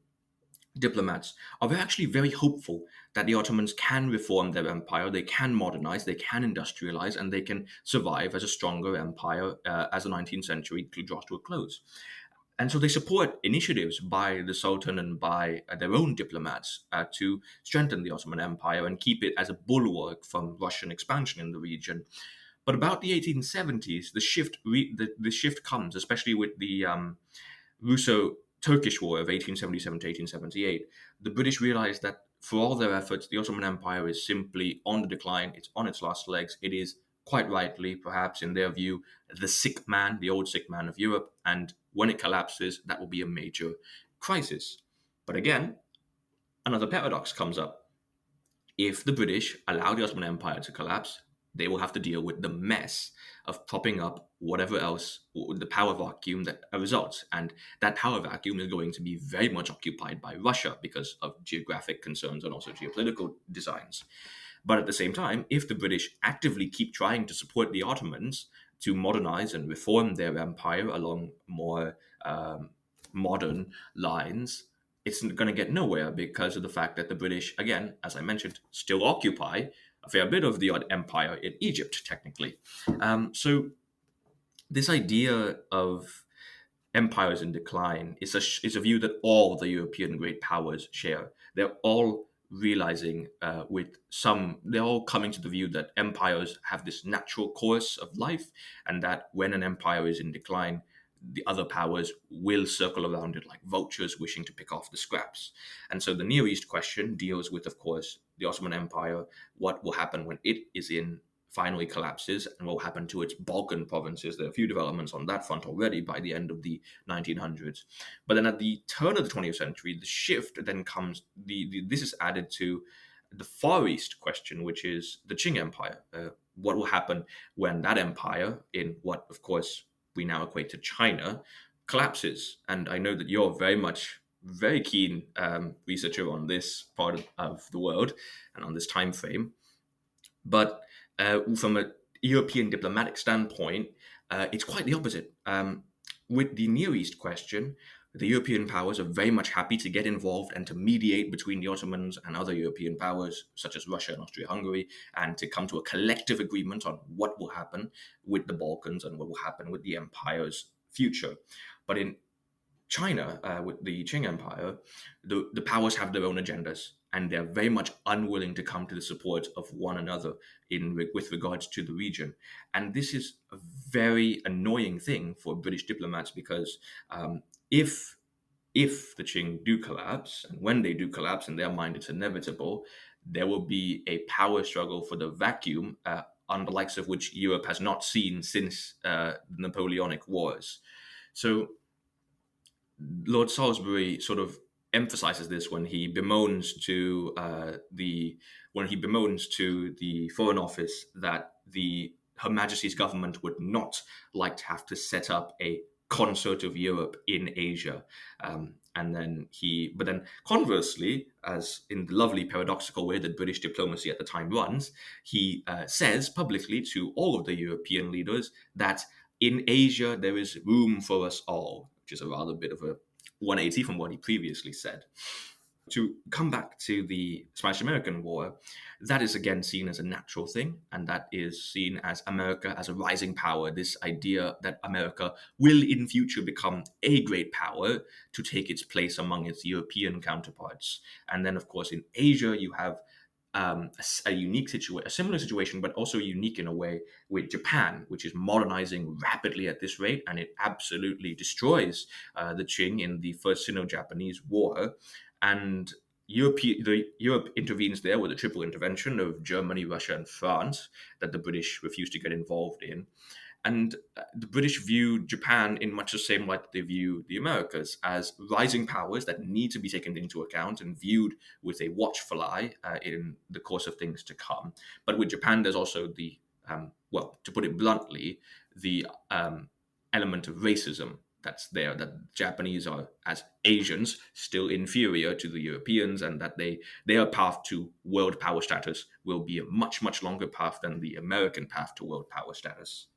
diplomats are actually very hopeful that the Ottomans can reform their empire, they can modernize, they can industrialize, and they can survive as a stronger empire as the 19th century draws to a close. And so they support initiatives by the Sultan and by their own diplomats to strengthen the Ottoman Empire and keep it as a bulwark from Russian expansion in the region. But about the 1870s, the shift comes, especially with the Russo-Turkish War of 1877 to 1878. The British realized that for all their efforts, the Ottoman Empire is simply on the decline. It's on its last legs. It is quite rightly, perhaps in their view, the sick man, the old sick man of Europe. And when it collapses, that will be a major crisis. But again, another paradox comes up. If the British allow the Ottoman Empire to collapse, they will have to deal with the mess of propping up whatever else, the power vacuum that results. And that power vacuum is going to be very much occupied by Russia because of geographic concerns and also geopolitical designs. But at the same time, if the British actively keep trying to support the Ottomans to modernize and reform their empire along more modern lines, it's going to get nowhere because of the fact that the British, again, as I mentioned, still occupy a fair bit of the empire in Egypt, technically. So this idea of empires in decline is a view that all the European great powers share. They're all realizing they're all coming to the view that empires have this natural course of life, and that when an empire is in decline, the other powers will circle around it like vultures wishing to pick off the scraps. And so the Near East question deals with, of course, the Ottoman Empire, what will happen when it finally collapses, and what will happen to its Balkan provinces. There are a few developments on that front already by the end of the 1900s. But then at the turn of the 20th century, the shift then comes, this is added to the Far East question, which is the Qing Empire. What will happen when that empire, in what, of course, we now equate to China, collapses? And I know that you're very keen researcher on this part of the world and on this time frame. But from a European diplomatic standpoint, it's quite the opposite. With the Near East question, the European powers are very much happy to get involved and to mediate between the Ottomans and other European powers, such as Russia and Austria-Hungary, and to come to a collective agreement on what will happen with the Balkans and what will happen with the empire's future. But in China, with the Qing Empire, the powers have their own agendas, and they're very much unwilling to come to the support of one another with regards to the region. And this is a very annoying thing for British diplomats, because if the Qing do collapse, and when they do collapse, in their mind it's inevitable, there will be a power struggle for the vacuum on the likes of which Europe has not seen since the Napoleonic Wars. So Lord Salisbury sort of emphasizes this when he bemoans to the Foreign Office that Her Majesty's government would not like to have to set up a concert of Europe in Asia. But then conversely, as in the lovely paradoxical way that British diplomacy at the time runs, he says publicly to all of the European leaders that in Asia there is room for us all, which is a rather bit of a 180 from what he previously said. To come back to the Spanish-American War, that is again seen as a natural thing, and that is seen as America as a rising power, this idea that America will in future become a great power to take its place among its European counterparts. And then, of course, in Asia, you have a similar situation, but also unique in a way, with Japan, which is modernizing rapidly at this rate, and it absolutely destroys the Qing in the First Sino-Japanese War. And Europe intervenes there with a triple intervention of Germany, Russia, and France that the British refused to get involved in. And the British view Japan in much the same light that they view the Americas, as rising powers that need to be taken into account and viewed with a watchful eye in the course of things to come. But with Japan, there's also the, to put it bluntly, the element of racism that's there, that Japanese are, as Asians, still inferior to the Europeans, and that their path to world power status will be a much, much longer path than the American path to world power status.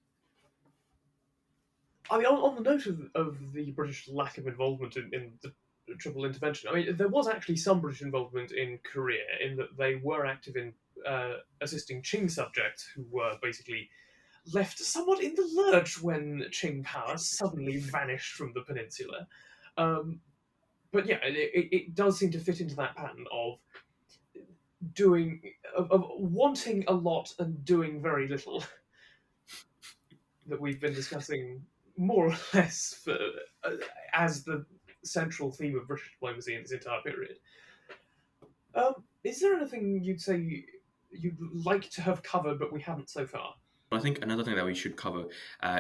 I mean, on the note of the British lack of involvement in the triple intervention, I mean, there was actually some British involvement in Korea, in that they were active in assisting Qing subjects who were basically left somewhat in the lurch when Qing power suddenly vanished from the peninsula. But yeah, it does seem to fit into that pattern of wanting a lot and doing very little that we've been discussing more or less as the central theme of British diplomacy in this entire period. Is there anything you'd say you'd like to have covered but we haven't so far? I I think another thing that we should cover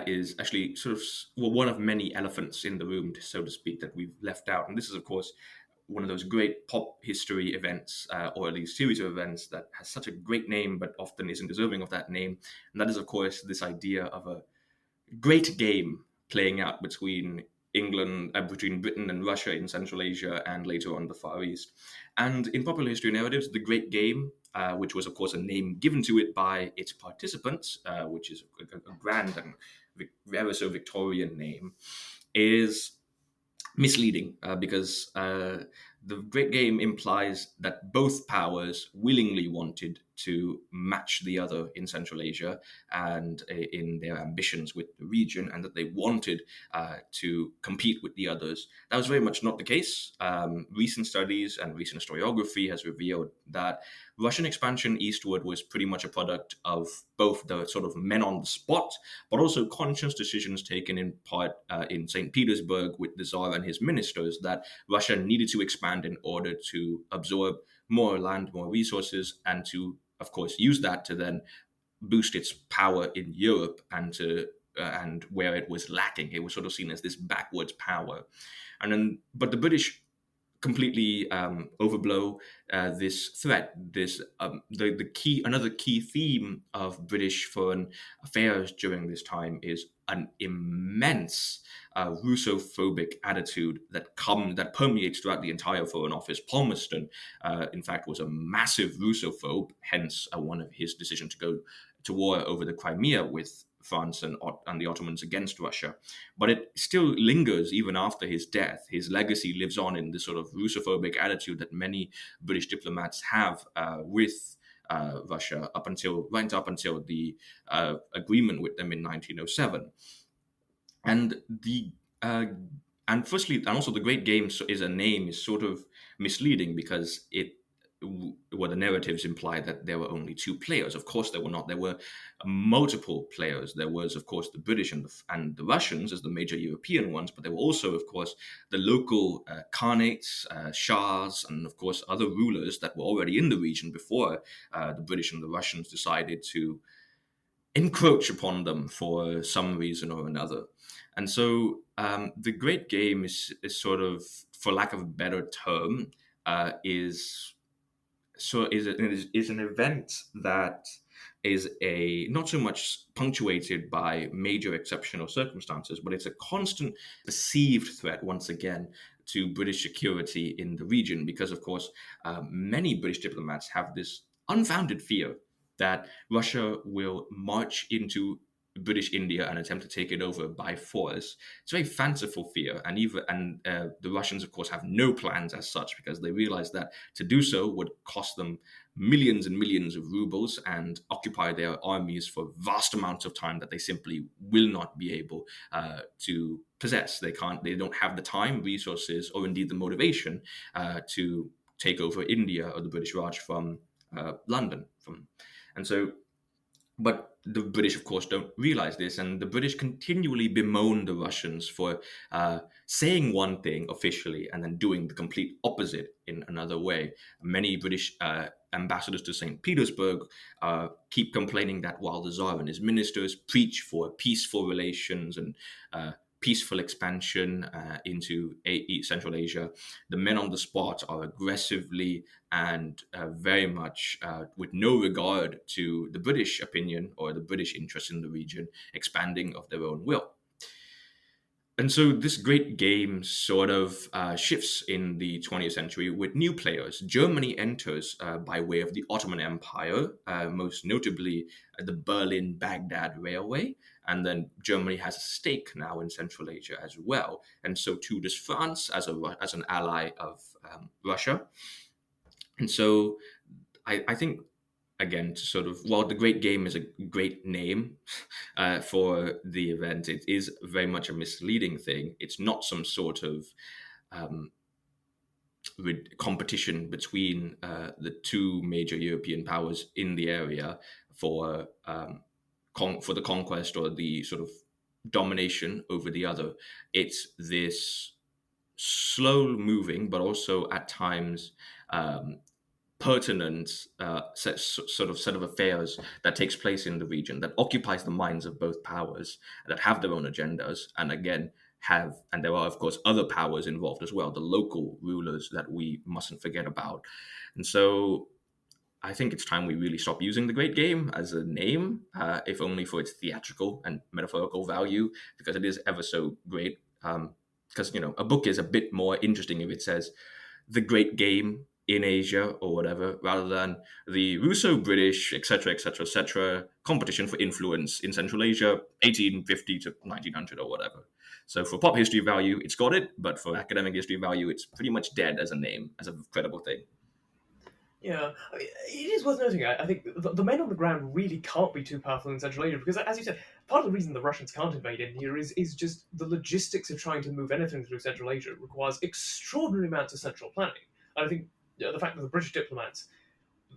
is actually sort of one of many elephants in the room, so to speak, that we've left out. And this is, of course, one of those great pop history events, or at least series of events that has such a great name, but often isn't deserving of that name. And that is, of course, this idea of a great game playing out between between Britain and Russia in Central Asia and later on the Far East. And in popular history narratives, the Great Game, which was, of course, a name given to it by its participants, which is a grand and ever so Victorian name, is misleading because the Great Game implies that both powers willingly wanted to match the other in Central Asia and in their ambitions with the region, and that they wanted to compete with the others. That was very much not the case. Recent studies and recent historiography has revealed that Russian expansion eastward was pretty much a product of both the sort of men on the spot, but also conscious decisions taken in part in St. Petersburg with the Tsar and his ministers, that Russia needed to expand in order to absorb more land, more resources, and to, of course, use that to then boost its power in Europe and where it was lacking. It was sort of seen as this backwards power. But the British completely overblow this threat. Another key theme of British foreign affairs during this time is an immense Russophobic attitude that permeates throughout the entire Foreign Office. Palmerston, in fact, was a massive Russophobe, hence one of his decisions to go to war over the Crimea with France and the Ottomans against Russia. But it still lingers even after his death. His legacy lives on in this sort of Russophobic attitude that many British diplomats have with Russia right up until the agreement with them in 1907. And also the Great Game is a name is sort of misleading because the narratives imply that there were only two players. Of course, there were not. There were multiple players. There was, of course, the British and the Russians as the major European ones, but there were also, of course, the local khanates, shahs, and, of course, other rulers that were already in the region before the British and the Russians decided to encroach upon them for some reason or another. And so the Great Game is sort of, for lack of a better term, is an event that is not so much punctuated by major exceptional circumstances, but it's a constant perceived threat, once again, to British security in the region, because, of course, many British diplomats have this unfounded fear that Russia will march into British India and attempt to take it over by force. It's a very fanciful fear, and the Russians, of course, have no plans as such, because they realize that to do so would cost them millions and millions of rubles and occupy their armies for vast amounts of time that they simply will not be able to possess. They don't have the time, resources, or indeed the motivation to take over India or the British Raj from London. But the British, of course, don't realize this, and the British continually bemoan the Russians for saying one thing officially and then doing the complete opposite in another way. Many British ambassadors to St. Petersburg keep complaining that while the Tsar and his ministers preach for peaceful relations and peaceful expansion into Central Asia, the men on the spot are aggressively and very much with no regard to the British opinion or the British interest in the region, expanding of their own will. And so this Great Game sort of shifts in the 20th century with new players. Germany enters by way of the Ottoman Empire, most notably the Berlin-Baghdad Railway. And then Germany has a stake now in Central Asia as well. And so too does France as an ally of Russia. And so I think, again, to sort of, while the Great Game is a great name for the event, it is very much a misleading thing. It's not some sort of competition between the two major European powers in the area for the conquest or the sort of domination over the other. It's this slow moving, but also at times pertinent set of affairs that takes place in the region, that occupies the minds of both powers, that have their own agendas, and again and there are of course other powers involved as well, the local rulers that we mustn't forget about. And so I think it's time we really stop using the Great Game as a name, if only for its theatrical and metaphorical value, because it is ever so great. Because a book is a bit more interesting if it says the Great Game in Asia or whatever, rather than the Russo-British, etc., etc., etc., competition for influence in Central Asia, 1850 to 1900 or whatever. So for pop history value, it's got it, but for academic history value, it's pretty much dead as a name, as a credible thing. Yeah, it is worth noting. I think the men on the ground really can't be too powerful in Central Asia because, as you said, part of the reason the Russians can't invade in here is just the logistics of trying to move anything through Central Asia requires extraordinary amounts of central planning. And I think the fact that the British diplomats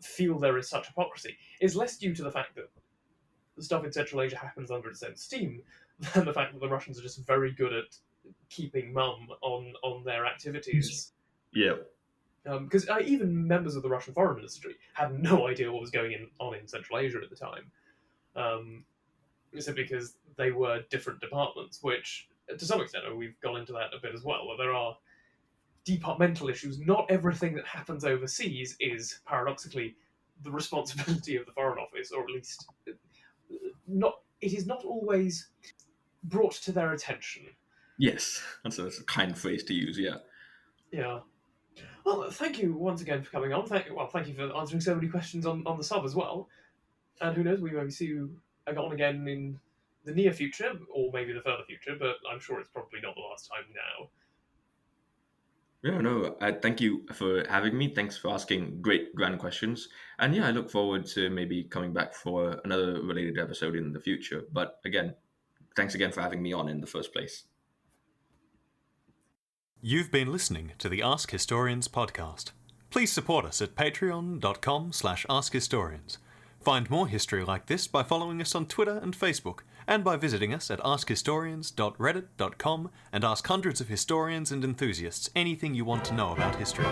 feel there is such hypocrisy is less due to the fact that the stuff in Central Asia happens under its own steam than the fact that the Russians are just very good at keeping mum on their activities. Yeah. Because even members of the Russian foreign ministry had no idea what was going on in Central Asia at the time. So because they were different departments, which, to some extent, we've gone into that a bit as well, where there are departmental issues. Not everything that happens overseas is, paradoxically, the responsibility of the Foreign Office, or at least it is not always brought to their attention. Yes, that's a kind phrase to use, yeah. Yeah. Well, thank you once again for coming on. Thank you for answering so many questions on the sub as well. And who knows, we may see you on again in the near future, or maybe the further future, but I'm sure it's probably not the last time now. Yeah, no, thank you for having me. Thanks for asking great, grand questions. And yeah, I look forward to maybe coming back for another related episode in the future. But again, thanks again for having me on in the first place. You've been listening to the Ask Historians podcast. Please support us at patreon.com/AskHistorians. Find more history like this by following us on Twitter and Facebook, and by visiting us at askhistorians.reddit.com and ask hundreds of historians and enthusiasts anything you want to know about history.